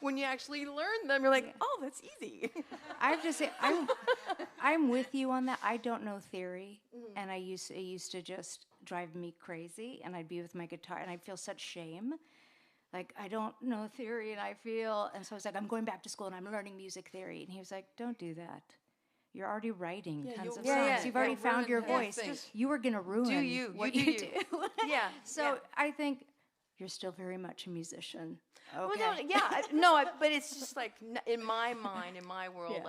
when you actually learn them, you're like, oh, that's easy. I have to say, I'm with you on that. I don't know theory, and it used to just drive me crazy. And I'd be with my guitar, and I'd feel such shame, like I don't know theory, and so I was like, I'm going back to school, and I'm learning music theory. And he was like, don't do that. You're already writing tons of songs. You've already found your voice. You were gonna ruin what you do. Yeah. So I think you're still very much a musician. Okay. Well, but it's just like in my mind, in my world,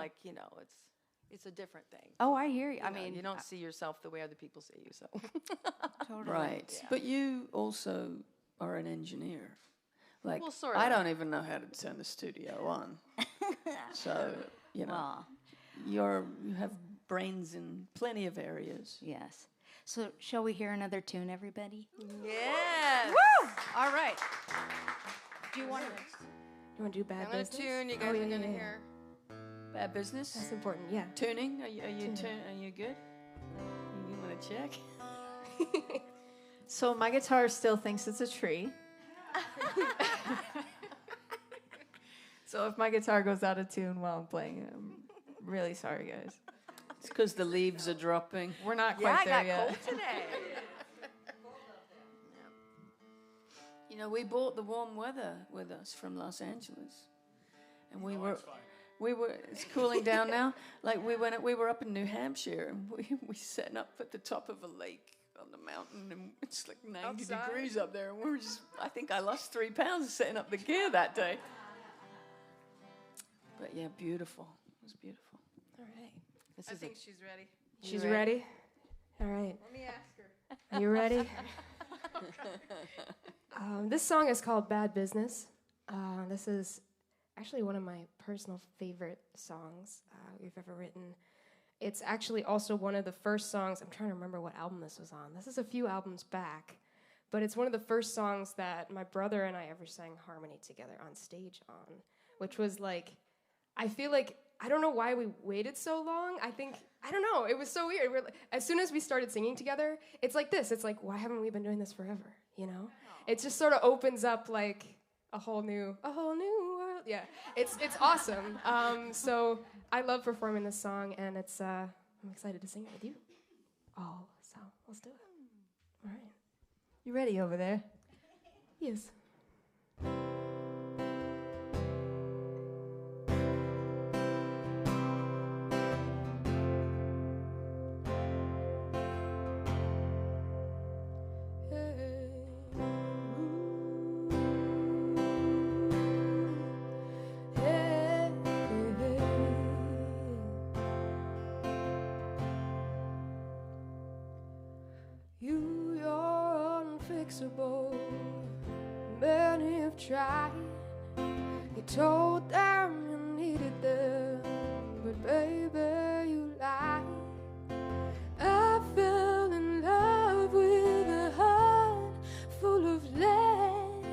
it's a different thing. Oh, I hear you. You don't see yourself the way other people see you. So totally. Right. Yeah. But you also are an engineer. Like, well, sort of. I don't even know how to turn the studio on. So, Well, you have brains in plenty of areas. yes. So shall we hear another tune, everybody? yes. Woo! All right. Do you want to do Bad I'm gonna Business? tune. You guys are gonna hear. Bad business. That's important. Yeah. Tuning. Are you good? You want to check? So my guitar still thinks it's a tree. So if my guitar goes out of tune while I'm playing, I'm really sorry, guys. It's because the leaves are dropping. We're not quite there I got yet. cold today. We brought the warm weather with us from Los Angeles, and it's cooling down now. Like we were up in New Hampshire, and we set up at the top of a lake on the mountain, and it's like 90 Outside. degrees up there, and we were I think I lost 3 pounds setting up the gear that day. But yeah, beautiful. It was beautiful. All right. I think she's ready. She's ready? All right. Let me ask her. Are you ready? This song is called Bad Business. This is actually one of my personal favorite songs we've ever written. It's actually also one of the first songs, I'm trying to remember what album this was on. This is a few albums back, but it's one of the first songs that my brother and I ever sang harmony together on stage on, which was like, I feel like, I don't know why we waited so long. I don't know, it was so weird. As soon as we started singing together, it's like this. It's like, why haven't we been doing this forever, you know? It just sort of opens up like a whole new world. Yeah, it's awesome. So I love performing this song, and it's I'm excited to sing it with you all. So let's do it. All right. You ready over there? Yes. Many have tried. You told them you needed them, but baby, you lied. I fell in love with a heart full of lead.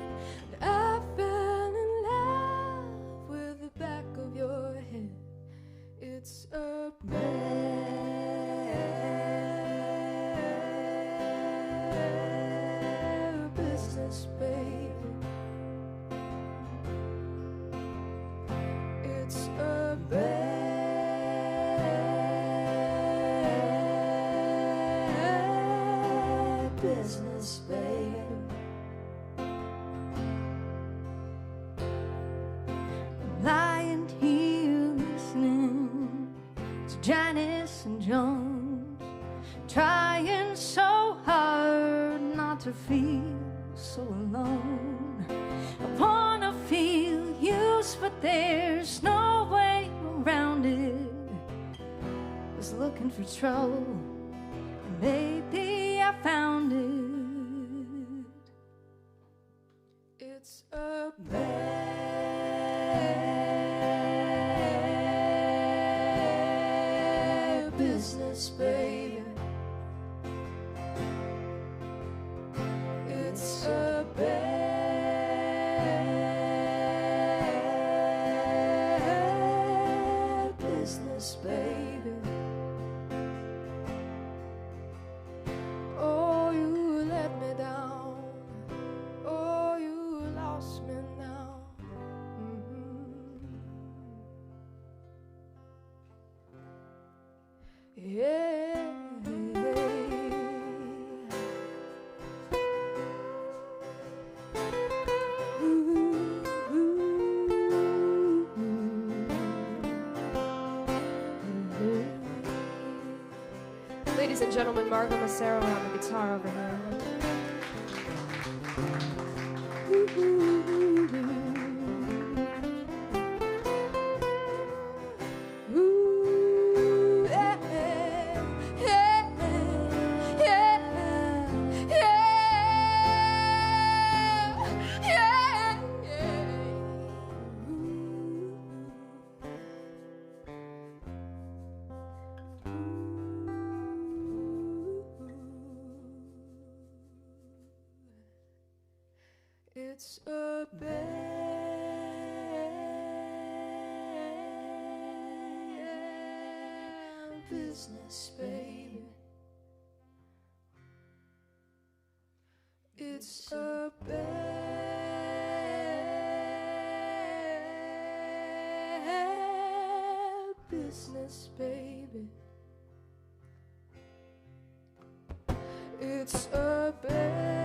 I fell in love with the back of your head. It's a bad business, baby. It's a bad business, baby. Lying here listening to Janice and Jones, trying so hard not to feel so alone. I wanna feel used, but there's no way around it. Was looking for trouble, and maybe I found it. It's a bad business, baby. It's a bad business, baby. oh, you let me down. Oh, you lost me now. Yeah. Ladies and gentlemen, Margo Macero on the guitar over here. Ooh, yeah, yeah, yeah, yeah, yeah, It's a bad business, baby. It's a bad business, baby. It's a bad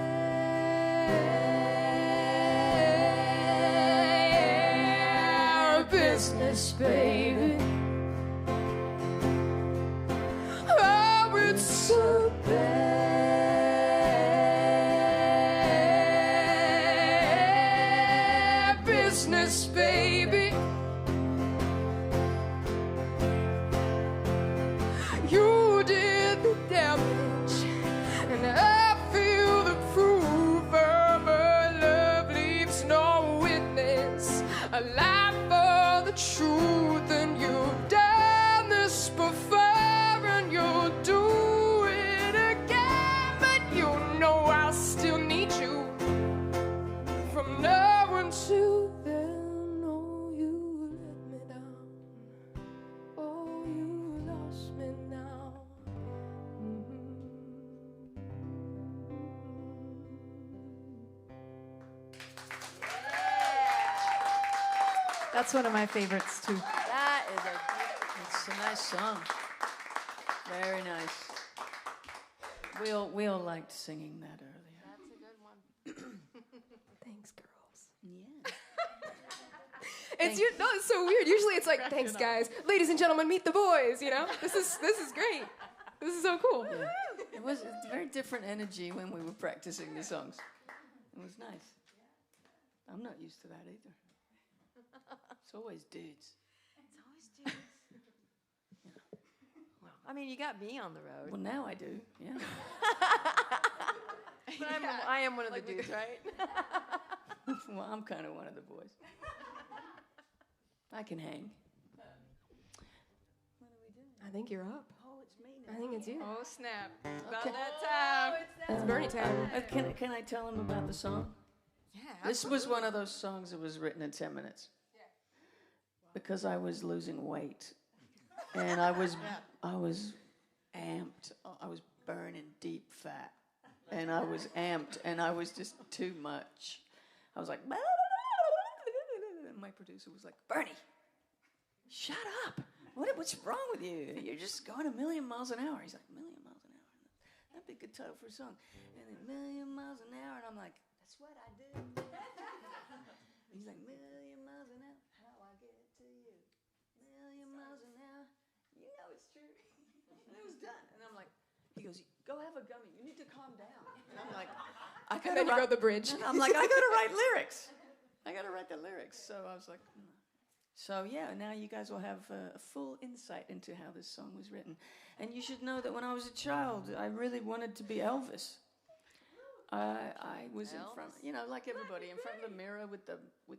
business, baby. Oh, it's a bad business, baby. You did the damage, and I feel the proof of a love leaves no witness. A life That's one of my favorites too. That is it's a nice song. Very nice. We all liked singing that earlier. That's a good one. Thanks, girls. Yeah. No, it's so weird. Usually it's like, thanks, guys. Ladies and gentlemen, meet the boys, you know? This is great. This is so cool. Yeah. It's a very different energy when we were practicing the songs. It was nice. I'm not used to that either. It's always dudes. It's always dudes. Well, I mean, you got me on the road. Well, now I do, yeah. But I am one of the dudes, right? Well, I'm kind of one of the boys. I can hang. What are we doing? I think you're up. Oh, it's me now. I think it's you. Oh, snap. It's Okay. about that time. It's Bernie time. Can I tell them about the song? Yeah, This was one of those songs that was written in 10 minutes. Yeah. Because I was losing weight. And I was amped. I was burning deep fat. And I was amped, and I was just too much. I was like, and my producer was like, Bernie, shut up. What's wrong with you? You're just going a million miles an hour. He's like, million miles an hour? That'd be a good title for a song. And then million miles an hour, and I'm like, that's what I do. He's like, million miles an hour, how I get to you. Million miles an hour, you know it's true. And it was done. And I'm like, he goes, go have a gummy. You need to calm down. And I'm like, I And gotta then you write wrote the bridge. and I'm like, I gotta write lyrics. I gotta write the lyrics. So I was like, So yeah, now you guys will have a full insight into how this song was written. And you should know that when I was a child, I really wanted to be Elvis. I was in front, you know, like everybody, in front of the mirror with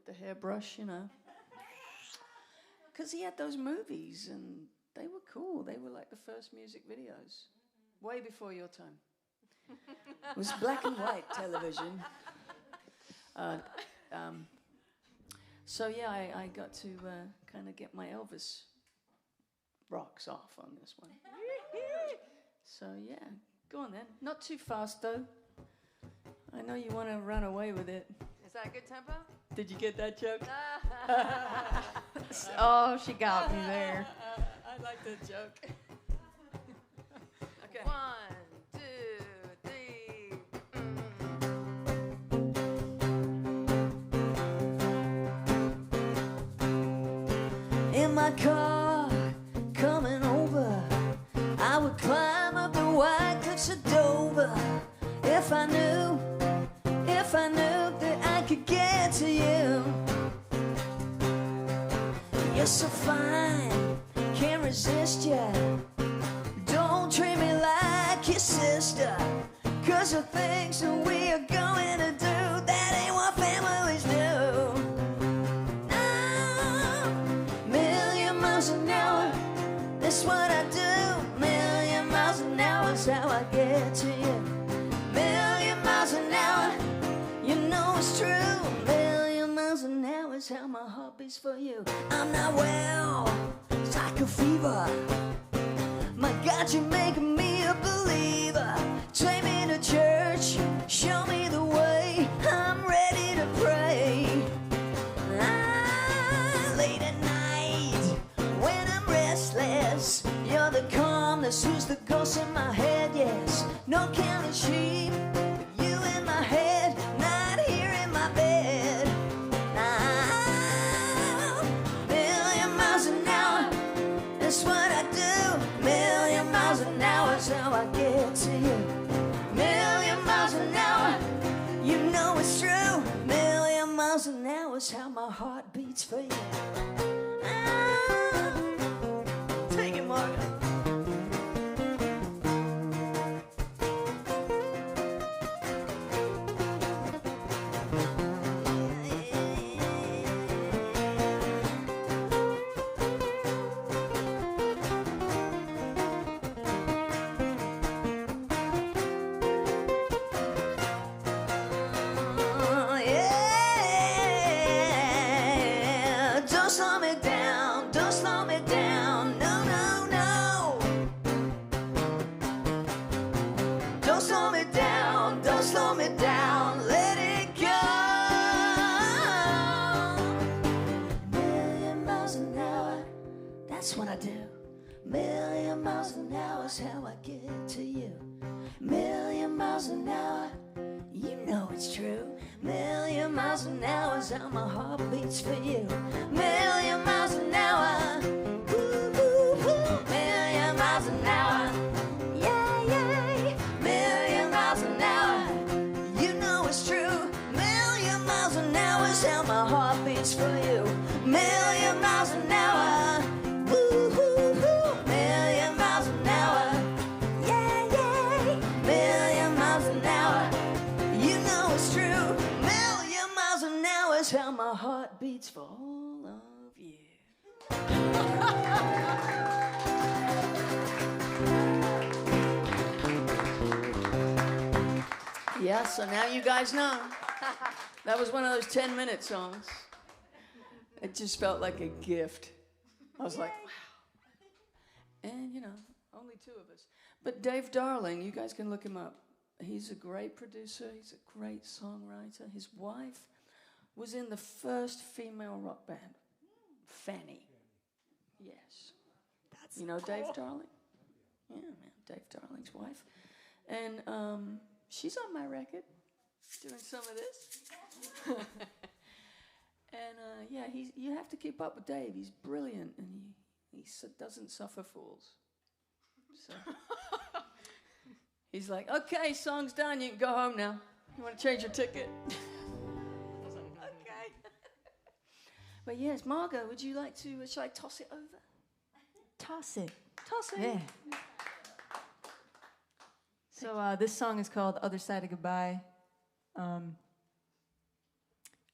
the hairbrush, you know. Because he had those movies, and they were cool. They were like the first music videos, way before your time. It was black and white television. So yeah, I got to kind of get my Elvis rocks off on this one. So yeah, go on then. Not too fast though. I know you want to run away with it. Is that a good tempo? Did you get that joke? Oh, she got me there. I like that joke. Okay. 1, 2, 3. In my car, coming over, I would climb up the white cliffs of Dover. If I knew that I could get to you. You're so fine, can't resist ya. Don't treat me like your sister, 'cause the things that we are going to do, that ain't what families do. Million miles an hour, that's what I do. Million miles an hour is how I get to you. Million miles an hour, you know it's true. Million miles an hour is how my heart beats for you. I'm not well, it's like a fever. My God, you're making me a believer. Take me to church, show me the way. I'm ready to pray. Late at night, when I'm restless, you're the calmness, who's the ghost in my head, yes. No counting sheep, but you in my head, not here in my bed. Million miles an hour, that's what I do. Million miles an hour is how I get to you. Million miles an hour, you know it's true. Million miles an hour is how my heart beats for you. Take it, Margo. Yeah, just That's what I do. Million miles an hour is how I get to you. Million miles an hour, you know it's true. Million miles an hour is how my heart beats for you. Million miles an hour, woo, woo, woo. Million miles an hour, yeah, yeah. Million miles an hour, you know it's true. Million miles an hour is how my heart beats for you. Million miles an hour, woo, woo, woo. Million miles an hour, yeah, yeah. Million miles an hour, you know it's true. Million miles an hour is how my heart beats for all of you. Yeah, so now you guys know. That was one of those 10-minute songs. It just felt like a gift. I was like, wow. And, you know, only two of us. But Dave Darling, you guys can look him up. He's a great producer. He's a great songwriter. His wife was in the first female rock band, Fanny. Yes. That's you know cool. Dave Darling? Yeah, man, Dave Darling's wife. And she's on my record, doing some of this. And yeah, you have to keep up with Dave. He's brilliant, and he doesn't suffer fools. So he's like, okay, song's done. You can go home now. You want to change your ticket? I was like, okay. But yes, Margo, would you like to? Shall I toss it over? Toss it. Toss it. Yeah. So this song is called Other Side of Goodbye.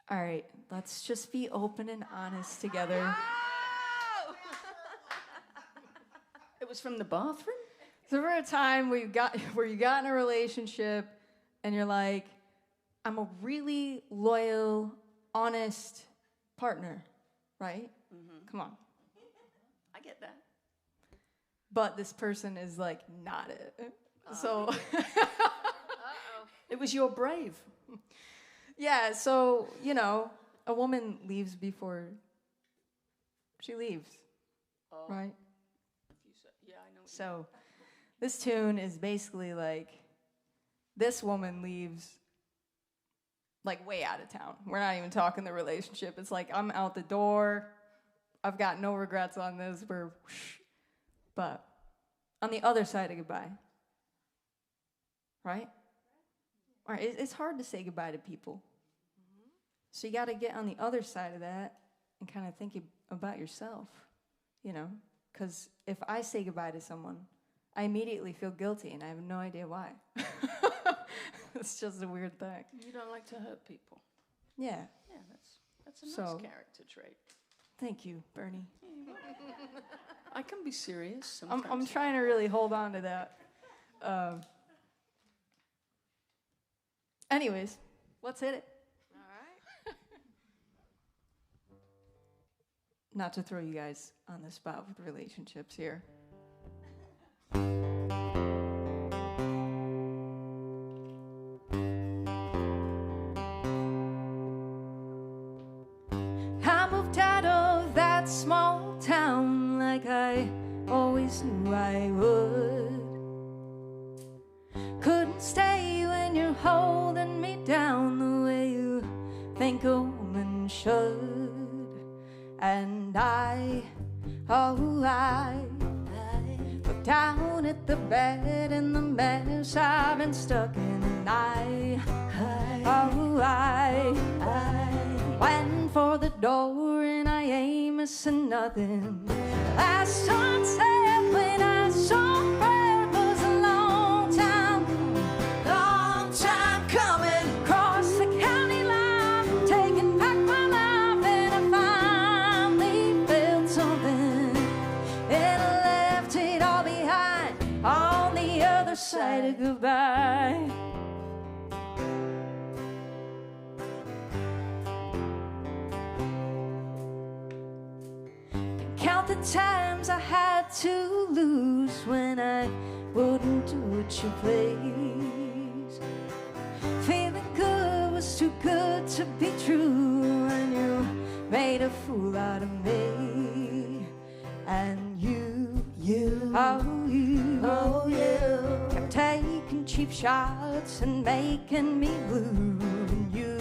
All right, let's just be open and honest together. It was from the bathroom? So for a time where you got in a relationship and you're like, I'm a really loyal, honest partner, right? Mm-hmm. Come on. I get that. But this person is like not it. So it was your brave. Yeah, so, you know, a woman leaves before she leaves, right? Yeah, I know. So this tune is basically like, this woman leaves like way out of town. We're not even talking the relationship. It's like, I'm out the door. I've got no regrets on this. We're whoosh. But on the other side of goodbye, right? All right, it's hard to say goodbye to people. Mm-hmm. So you got to get on the other side of that and kind of think about yourself, you know? Because if I say goodbye to someone, I immediately feel guilty, and I have no idea why. It's just a weird thing. You don't like to hurt people. Yeah. Yeah, that's a nice character trait. Thank you, Bernie. I can be serious sometimes. I'm trying to really hold on to that. Anyways, let's hit it. All right. Not to throw you guys on the spot with relationships here. I moved out of that small town like I always knew I would. Couldn't stay when you're holding me down the way you think a woman should. And I look down at the bed and the mess I've been stuck in. And I went for the door and I ain't missing nothing. Last sunset when I saw her was a long time coming. Across the county line, taking back my life, and I finally felt something. And I left it all behind on the other side of goodbye. Count the times I had to lose when I wouldn't do what you please. Feeling good was too good to be true, and you made a fool out of me. And Oh, you. Oh, you. Kept taking cheap shots and making me blue. And you.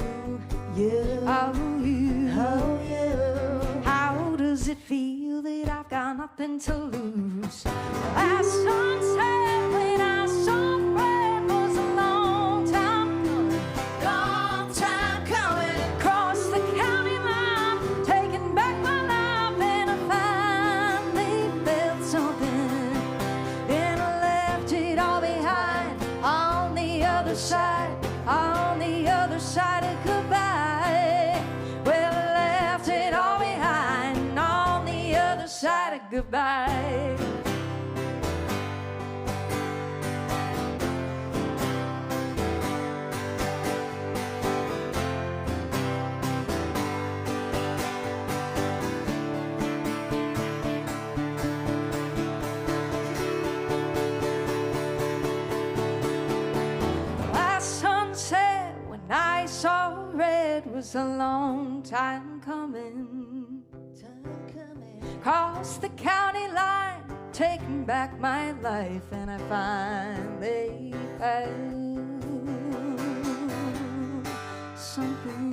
Oh, you. Oh, you. How does it feel that I've got nothing to lose? Last sunset when I saw Fred was a long time coming. Long time coming. Across the county line, taking back my life, and I finally felt something. And I left it all behind on the other side of goodbye. Well, I left it all behind on the other side of goodbye. I saw red was a long time coming. Crossed the county line, taking back my life, and I finally found something.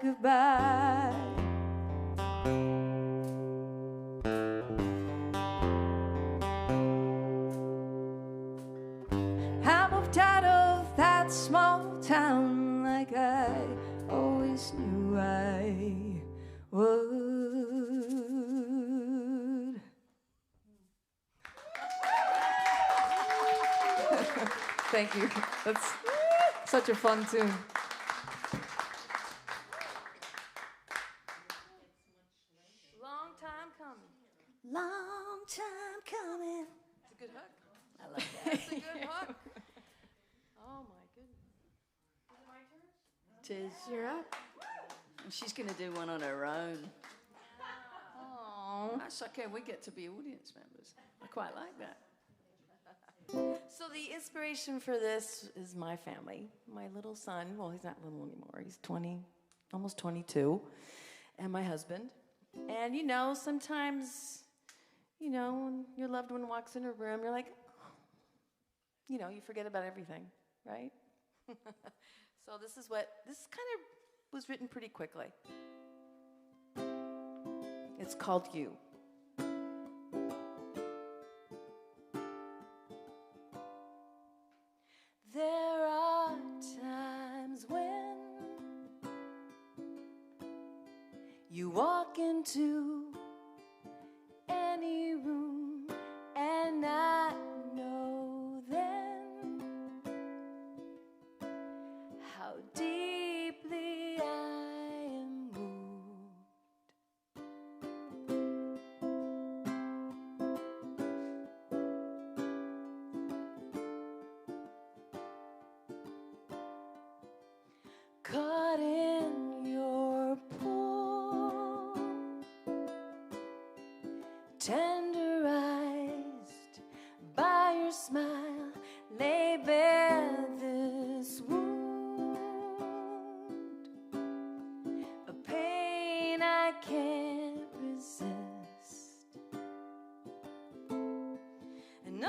Goodbye. I moved out of that small town like I always knew I would. Thank you. That's such a fun tune. Long time coming. It's a good hook. I like that. That's a good hook. Oh my goodness. Is it my turn? Tis. You're up. She's going to do one on her own. Oh, That's okay. We get to be audience members. I quite like that. So the inspiration for this is my family. My little son, well, he's not little anymore. He's 20, almost 22. And my husband. And, you know, sometimes, you know, when your loved one walks in a room, you're like, you know, you forget about everything, right? So this kind of was written pretty quickly. It's called You. There are times when you walk into any room, and I know then how deeply I am moved. Caught in your pull, tenderized by your smile, lay bare this wound, a pain I can't resist. And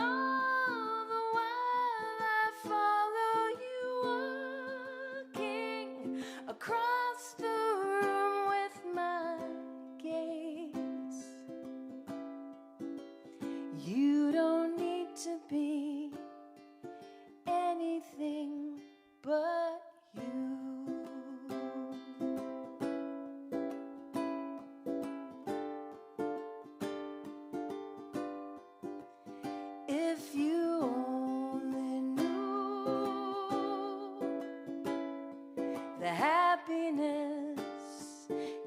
happiness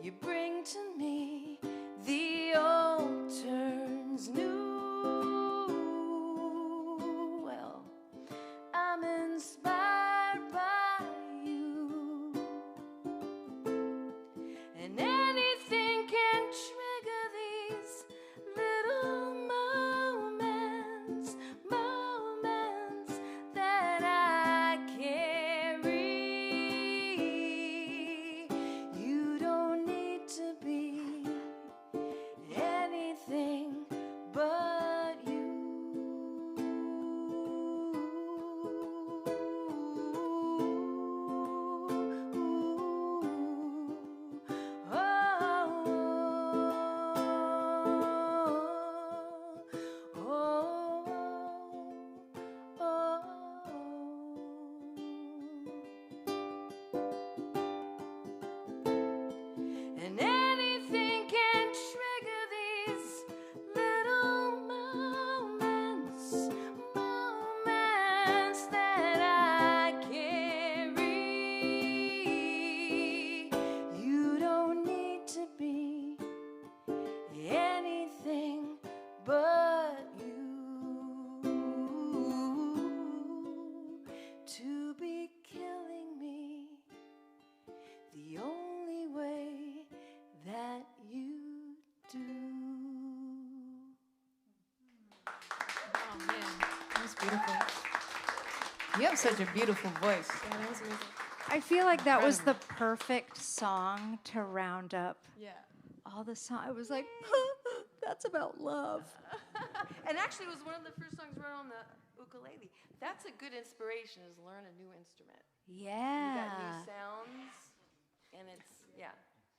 you bring to me, the old turns new. Well, I'm inspired by you, and anything can trigger these little moments, moments that I carry. You don't need to be anything but you. And anything can trigger these little moments, moments that I carry. You don't need to be anything but you to be killing me the only way that you do. Oh man, that was beautiful. You have such a beautiful voice. Yeah, that was amazing. I feel like that was the perfect song to round up Yeah. all the song. I was like, that's about love. And actually, it was one of the first songs wrote on the ukulele. That's a good inspiration, is learn a new instrument. You got Yeah. new sounds, and it's, yeah.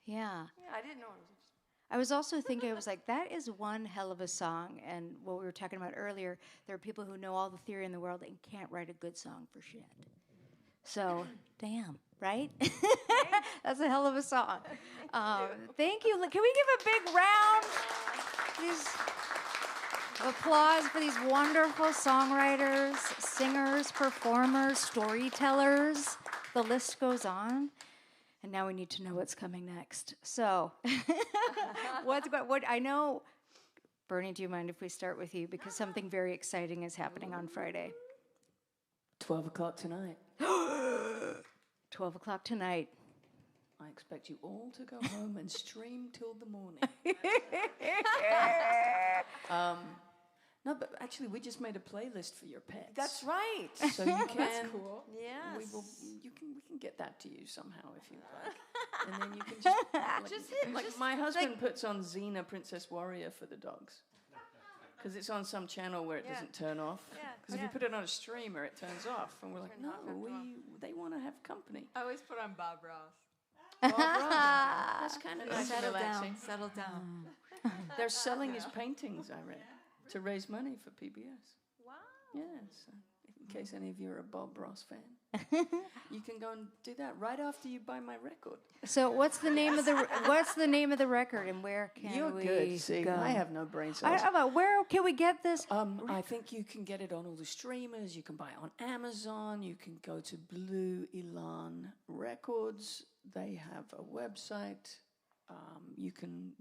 Yeah. Yeah, I didn't know it was interesting. I was also thinking, I was like, that is one hell of a song. And what we were talking about earlier, there are people who know all the theory in the world and can't write a good song for shit. So, damn, right? That's a hell of a song. Thank you. Can we give a big round of applause for these wonderful songwriters, singers, performers, storytellers? The list goes on. And now we need to know what's coming next. So, what I know, Bernie, do you mind if we start with you? Because something very exciting is happening on Friday. 12 o'clock tonight. 12 o'clock tonight. I expect you all to go home and stream till the morning. No, but actually, we just made a playlist for your pets. That's right. So you can. That's cool. Yes. We can get that to you somehow if you like, and then you can just Just hit- like just my husband puts on Xena Princess Warrior for the dogs because it's on some channel where it doesn't turn off. Yeah, Because if you put it on a streamer, it turns off, and we're like, Turn no, off after they want to have company. I always put on Bob Ross. That's kind of nice. Settle Relaxing. down. Settle down. They're selling his paintings, I read, to raise money for PBS. Wow. Yes, in case any of you are a Bob Ross fan, you can go and do that right after you buy my record. So, what's the name of the record, and where can You're we good. See, go? I have no brain cells. Where can we get this? I think you can get it on all the streamers. You can buy it on Amazon. You can go to Blue Elan Records. They have a website. You can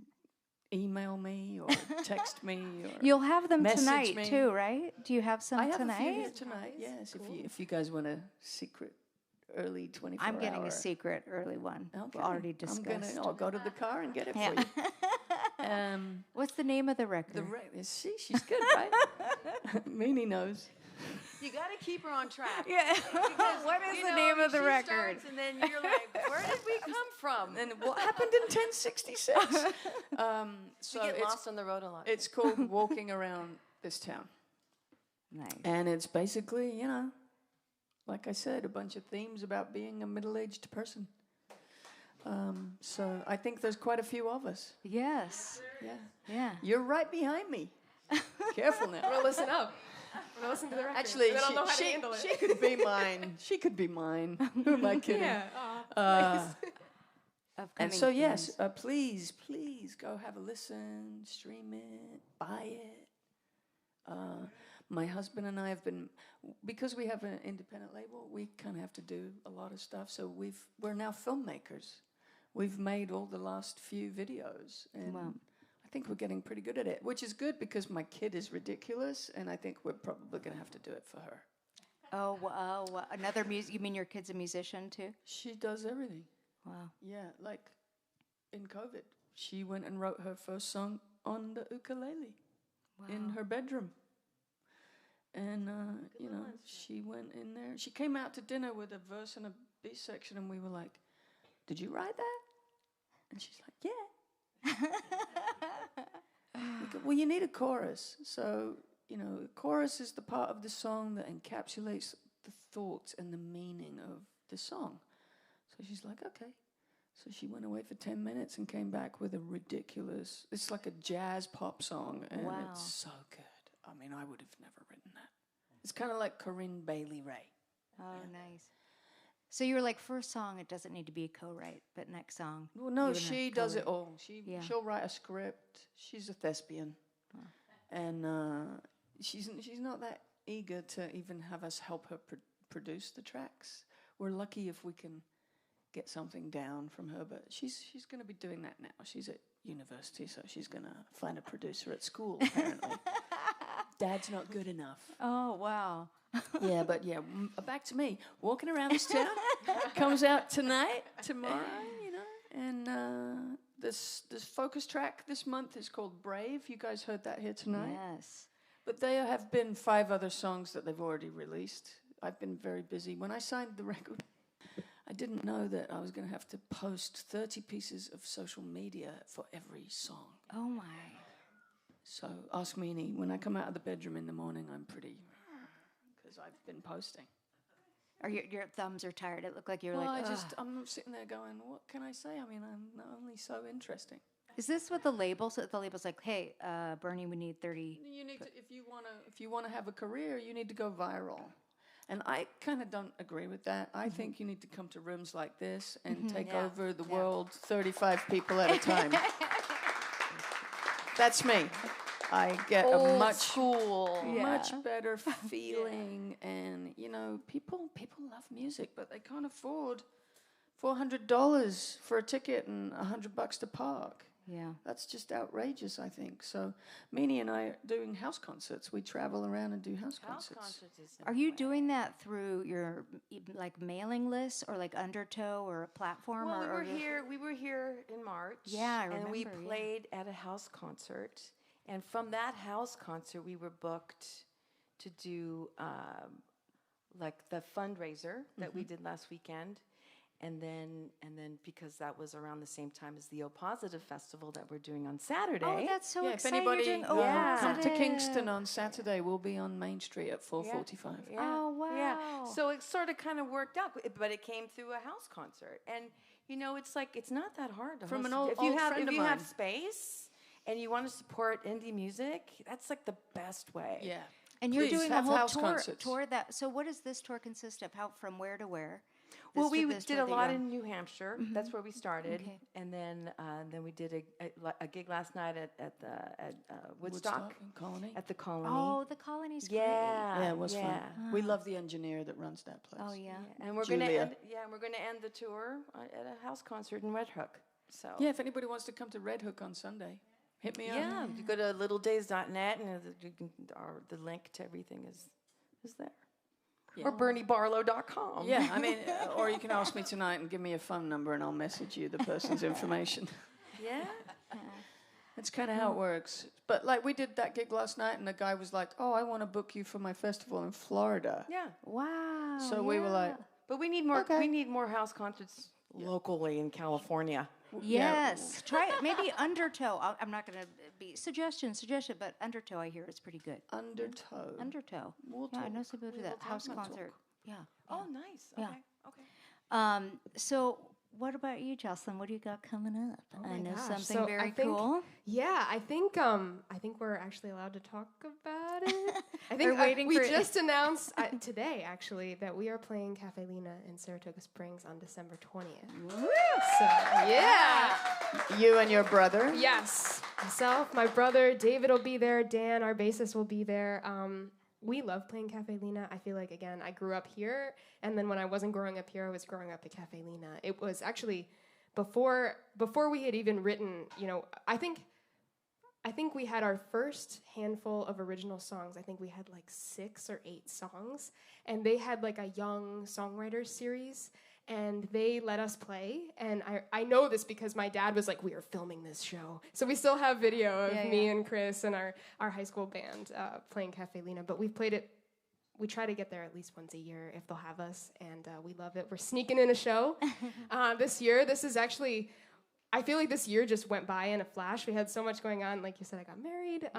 email me or text me. Or You'll have them message tonight me. too, right? Do you have some I have tonight? a few here tonight. Yes, if you guys want a secret early 24 I'm getting hour. a secret early one. Okay. We already discussed. I'll go to the car and get it Yeah. for you. What's the name of the record? See, she's good, right? Meanie knows. You got to keep her on track. Yeah. What is the name of the she record? starts and then you're like, where did we come from? And what happened in 1066? So You get it's, lost on the road a lot. it's called Walking Around This Town. Nice. And it's basically, like I said, a bunch of themes about being a middle-aged person. So I think there's quite a few of us. Yes. Yeah. Yeah. You're right behind me. Careful now. We'll listen up. We'll listen to the record. Actually, Then I'll know how to handle it. she could be mine. She could be mine. Who am I kidding? Yeah. And so, yes, please go have a listen, stream it, buy it. my husband and I have been, because we have an independent label, we kind of have to do a lot of stuff. So we're now filmmakers. We've made all the last few videos, and Wow. I think we're getting pretty good at it, which is good because my kid is ridiculous, and I think we're probably going to have to do it for her. Oh, wow. Another you mean your kid's a musician too? She does everything. Wow. Yeah, like in COVID, she went and wrote her first song on the ukulele in her bedroom. And, you know, she went in there. She came out to dinner with a verse and a B section, and we were like, "Did you write that?" And she's like, "Yeah." We go, "Well, you need a chorus." So, you know, the chorus is the part of the song that encapsulates the thoughts and the meaning of the song. So she's like, "Okay." So she went away for 10 minutes and came back with a ridiculous, it's like a jazz pop song, and Wow. it's so good. I mean, I would have never written that. It's kind of like Corinne Bailey Rae. Oh, nice. So you were like, first song, it doesn't need to be a co-write, but next song. Well, no, you're gonna she does it co-write. all. She'll write a script. She's a thespian, and she's not that eager to even have us help her produce the tracks. We're lucky if we can get something down from her, but she's going to be doing that now. She's at university, so she's going to find a producer at school, apparently. Dad's not good enough. Oh, wow. Yeah, but yeah, back to me. Walking around this town. Comes out tomorrow, you know. And this focus track this month is called Brave. You guys heard that here tonight? Yes. But there have been 5 other songs that they've already released. I've been very busy. When I signed the record, I didn't know that I was going to have to post 30 pieces of social media for every song. Oh, my. So ask Meanie, when I come out of the bedroom in the morning, I'm pretty, because I've been posting. Or your thumbs are tired. It looked like you're Well, like, I'm sitting there going, what can I say? I mean, I'm not only so interesting. Is this what the label? So the label's like, hey, Bernie, we need 30. You need to, if you want to have a career, you need to go viral. And I kind of don't agree with that. I think you need to come to rooms like this and take over the world 35 people at a time. That's me. I get a much better feeling, and you know, people love music, but they can't afford $400 for a ticket and $100 to park. Yeah. That's just outrageous, I think. So, Meanie and I are doing house concerts. We travel around and do house concerts. Are you doing that through your like mailing list or like Undertow or a platform? Well, or we were here in March. Yeah, I and we remember, played at a house concert. And from that house concert, we were booked to do like the fundraiser that we did last weekend. And then because that was around the same time as the O Positive Festival that we're doing on Saturday. Oh, that's so If exciting. anybody You're doing come to Positive. Kingston on Saturday, we'll be on Main Street at 4:45. Yeah. Oh, wow. Yeah. So it sort of kind of worked out, but it came through a house concert. And you know, it's like it's not that hard to From host. an old if you have friend if of you have mine. space and you want to support indie music, that's like the best way. Yeah. And you're Please doing a have whole house tour. concerts. That. So what does this tour consist of? How from where to where? Well, This we this did tour a that lot you're on? in New Hampshire. That's where we started, Okay. and then we did a gig last night at Woodstock and Colony. at the Colony. Oh, the colony's great. yeah, Yeah, it was fun. We love the engineer that runs that place. Oh, yeah. And we're Julia. gonna end the tour at a house concert in Red Hook. So Yeah, if anybody wants to come to Red Hook on Sunday, hit me up. yeah, you go to littledays.net and the link to everything is there. Yeah. Or BernieBarlow.com. Yeah, I mean, or you can ask me tonight and give me a phone number and I'll message you the person's information. Yeah. That's kind of how it works. But like we did that gig last night and the guy was like, "Oh, I want to book you for my festival in Florida." Yeah. Wow. So we were like, But we need more. Okay. We need more house concerts locally in California. yes. Try it. Maybe Undertow. I'm not going to be suggestion, but Undertow I hear is pretty good. Undertow. Undertow. We'll Yeah, I talk. know some people do We that will house talk. concert. Yeah. Oh, nice. Yeah. Okay. So what about you, Jocelyn? What do you got coming up? Oh I my know gosh. something So I very think- cool. Yeah, I think we're actually allowed to talk about it. I think We're waiting we for it. just announced today actually that we are playing Cafe Lena in Saratoga Springs on December 20th. So yeah. You and your brother? Yes, myself, my brother, David will be there. Dan, our bassist, will be there. we love playing Cafe Lena. I feel like, again, I grew up here, and then when I wasn't growing up here, I was growing up at Cafe Lena. It was actually before we had even written, I think we had our first handful of original songs. I think we had like 6 or 8 songs, and they had like a young songwriters series, and they let us play. And I know this because my dad was like, we are filming this show. So we still have video of me and Chris and our high school band playing Cafe Lena. But we've played it, we try to get there at least once a year if they'll have us. And we love it. We're sneaking in a show this year. This is actually, I feel like this year just went by in a flash. We had so much going on. Like you said, I got married.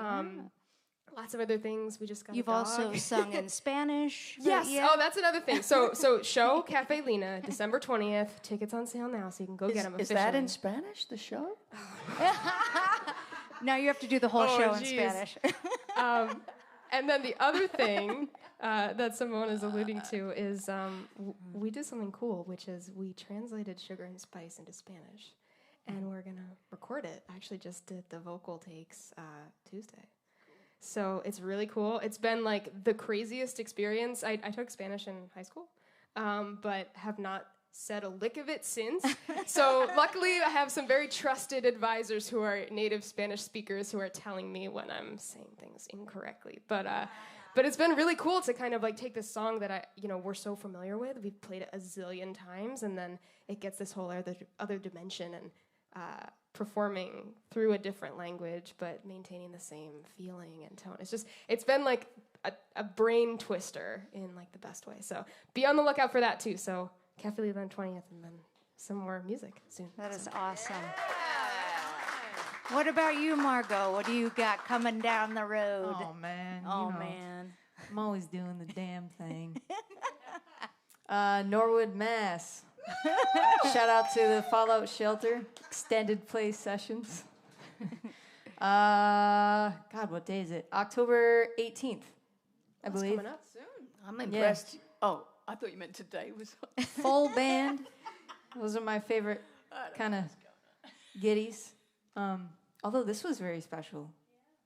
Lots of other things. We just got You've a dog. also sung in Spanish. Yes. Oh, that's another thing. So show Cafe Lena, December 20th. Tickets on sale now, so you can go get them. Is that in Spanish, the show? Now you have to do the whole show in Spanish. And then the other thing that Simone is alluding to is we did something cool, which is we translated Sugar and Spice into Spanish, and we're gonna record it. I actually just did the vocal takes Tuesday. So it's really cool. It's been like the craziest experience. I took Spanish in high school, but have not said a lick of it since. So luckily I have some very trusted advisors who are native Spanish speakers who are telling me when I'm saying things incorrectly. But it's been really cool to kind of like take this song that we're so familiar with. We've played it a zillion times, and then it gets this whole other dimension, and performing through a different language, but maintaining the same feeling and tone. It's been like a brain twister in like the best way. So be on the lookout for that too. So Cafe Lena on 20th, and then some more music soon. That is awesome. What about you, Margo? What do you got coming down the road? Oh, man. Man. I'm always doing the damn thing. Norwood, Mass. Shout out to the Fallout Shelter, extended play sessions. God, what day is it? October 18th, I believe. Coming up soon. I'm impressed. Yeah. Oh, I thought you meant today was full band. Those are my favorite kind of giddies. Although this was very special.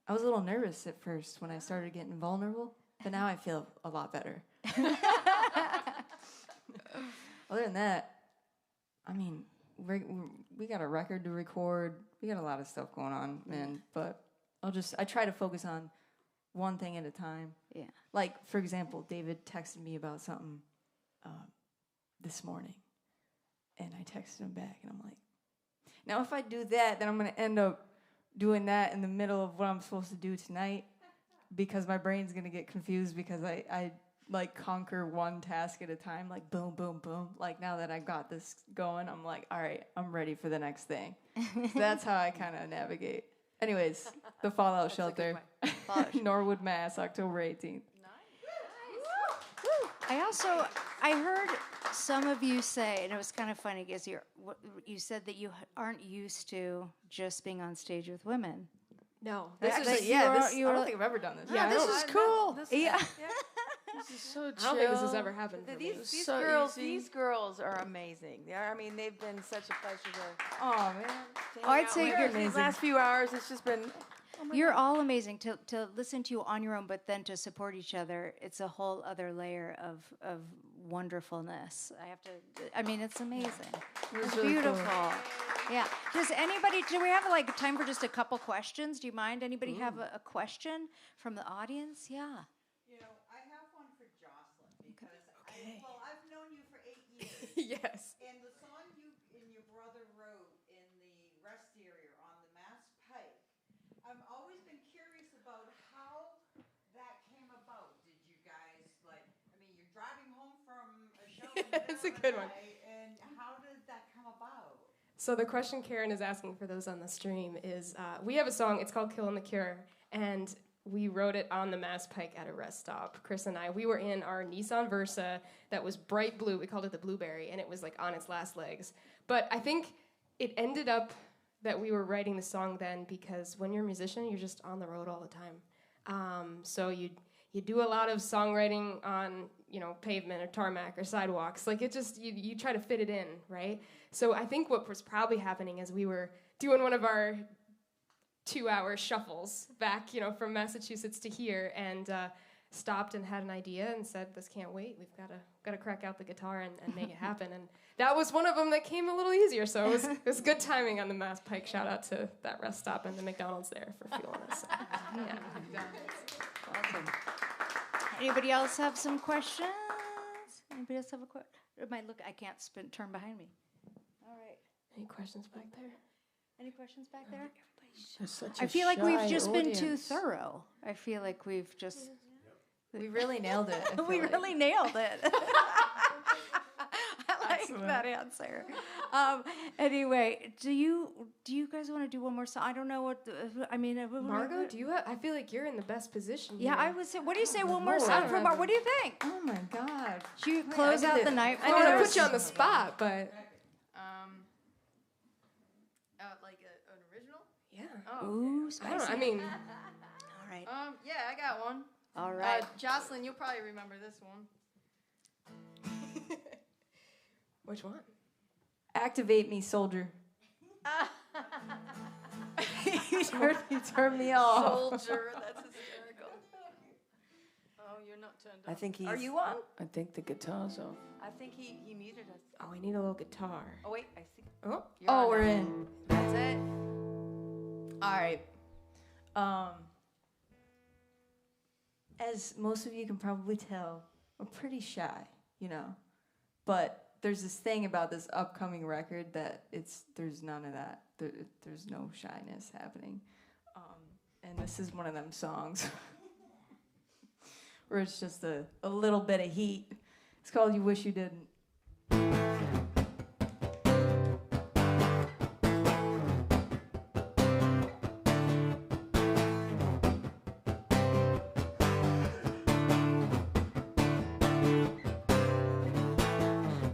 I was a little nervous at first when I started getting vulnerable, but now I feel a lot better. Other than that, I mean, we got a record to record. We got a lot of stuff going on, man. But I try to focus on one thing at a time. Yeah. Like, for example, David texted me about something this morning, and I texted him back, and I'm like, now if I do that, then I'm going to end up doing that in the middle of what I'm supposed to do tonight, because my brain's going to get confused because I like conquer one task at a time, like boom, boom, boom. Like now that I got this going, I'm like, all right, I'm ready for the next thing. So that's how I kind of navigate. Anyways, the Fallout Shelter, Norwood, Mass, October 18th. I heard some of you say, and it was kind of funny because you said that you aren't used to just being on stage with women. No, I don't think I've ever done this. Yeah, this is cool. This is so chill. I don't think this has ever happened for me. These girls are amazing. They've been such a pleasure to. Oh man! I'd say you're amazing. These last few hours, it's just been. You're all amazing to listen to you on your own, but then to support each other. It's a whole other layer of wonderfulness. It's amazing. It's really beautiful. Cool. Yeah. Do we have like time for just a couple questions? Do you mind? Anybody have a question from the audience? Yeah. I have one for Jocelyn because I've known you for 8 years. Yes. And the song you and your brother wrote in the rest area on the Mass Pike, I've always been curious about how that came about. Did you guys you're driving home from a show It's a good one. And how did that come about? So the question Karen is asking for those on the stream is, we have a song, it's called Killin' the Cure, and we wrote it on the Mass Pike at a rest stop. Chris and I, we were in our Nissan Versa that was bright blue. We called it the Blueberry, and it was like on its last legs. But I think it ended up that we were writing the song then because when you're a musician, you're just on the road all the time. So you do a lot of songwriting on, pavement or tarmac or sidewalks. Like it just, you try to fit it in, right? So I think what was probably happening is we were doing one of our 2-hour shuffles back, from Massachusetts to here, and stopped and had an idea and said, "This can't wait. We've got to crack out the guitar and make it happen." And that was one of them that came a little easier. So it was good timing on the Mass Pike. Shout out to that rest stop and the McDonald's there for fueling us. So, yeah. Awesome. Anybody else have some questions? Anybody else have a question? I can't turn behind me. All right. Any questions back there? Any questions back there? Such I feel like we've shy just been too audience. thorough. I feel like we've just... We really nailed it. I We feel like. really nailed it. I like that answer. Anyway, do you guys want to do one more song? I don't know what. Margo, do you have? I feel like you're in the best position. Yeah, here. I would say. What do you say? One more Lord. song for Margo. What do you think? Oh my God. Should you Wait, close I out did the it. night? I know to for put us? you on the spot, but Like an original? yeah. Oh. Ooh, I spicy. don't know. I mean, All right. Yeah, I got one. All right. Jocelyn, you'll probably remember this one. which one? Activate me, soldier. he turned me off. Soldier, that's hysterical. Oh, you're not turned I up. think he's. Are you on? I think the guitar's off. I think he muted us. Oh, we need a little guitar. Oh, wait, I see. Oh, You're Oh, on we're now. in. That's it. All right. As most of you can probably tell, I'm pretty shy, you know. But there's this thing about this upcoming record that there's none of that. There's no shyness happening. And this is one of them songs where it's just a little bit of heat. It's called You Wish You Didn't.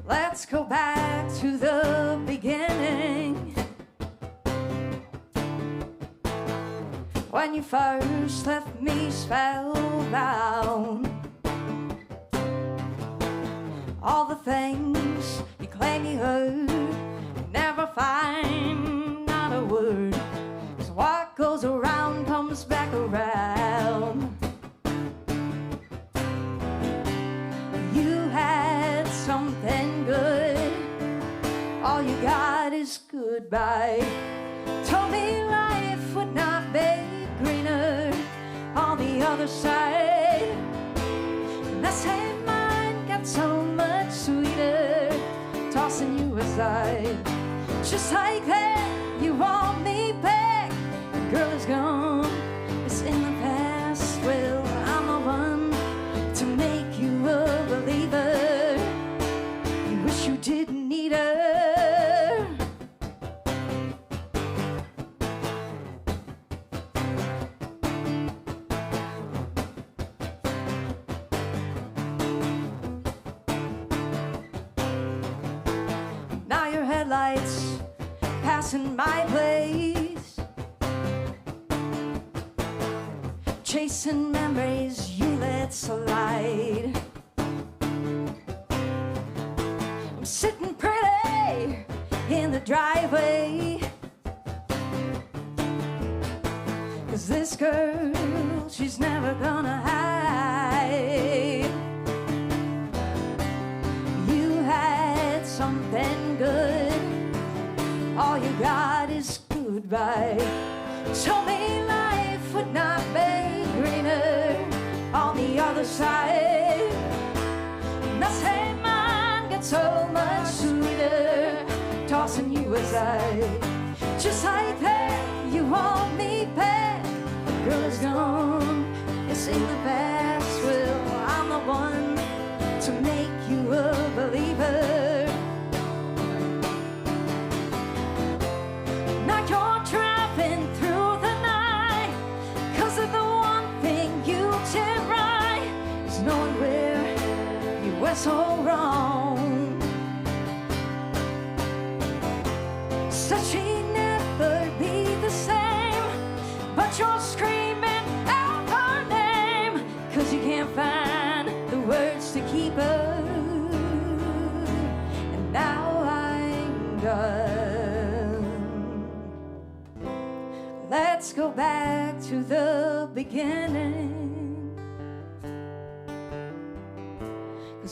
Let's go back to the beginning, when you first left me spellbound. All the things you claim you heard, you never find not a word. 'Cause what goes around comes back around. You had something good, all you got is goodbye. Told me life would not be greener on the other side. And I said mine got so much sweeter, tossing you aside. Just like that, you want me back. The girl is gone, it's in the past. Well, I'm the one to make you a believer. You wish you didn't need her. Now your headlights passing my place, chasing memories you let slide. I'm sitting pretty in the driveway, 'cause this girl, she's never gonna hide. You had something good, all you got is goodbye. Told me life would not be greener on the other side. And I say mine got so much sweeter, tossing you aside. Just like that, you want me back. The girl is gone, it's in the past. Well, I'm the one to make you a believer. Now you're driving through the night, 'cause of the one thing you did right is knowing where you were so wrong. Said she'd never be the same, but you're screaming out her name, 'cause you can't find the words to keep her. And now I'm done. Let's go back to the beginning,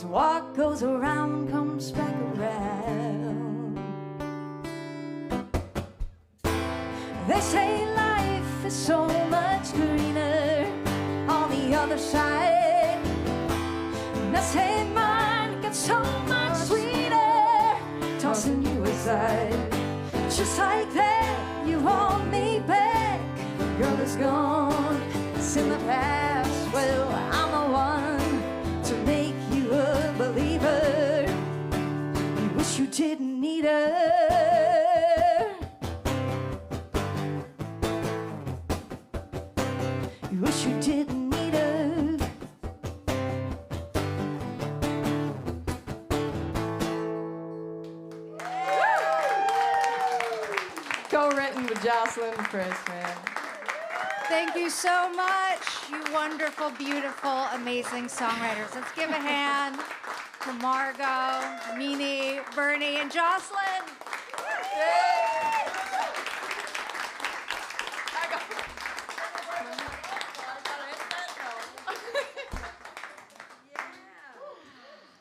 'cause what goes around comes back around. They say life is so much greener on the other side. And I say mine gets so much sweeter, tossing you aside. Just like that, you hold me back. Girl is gone, it's in the past. Well, I'm the one to make you a believer. You wish you didn't need her. You wish you didn't need her. Co-written with Jocelyn and Chris, man. Thank you so much, you wonderful, beautiful, amazing songwriters. Let's give a hand to Margo, Meanie, Bernie, and Jocelyn.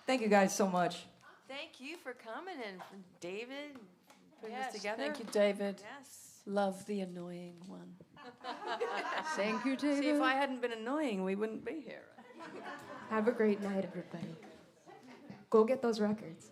Thank you guys so much. Thank you for coming and for David putting Yes, this together. thank you, David. Yes. Love the annoying one. Thank you, David. See, if I hadn't been annoying, we wouldn't be here. Have a great night, everybody. Go get those records.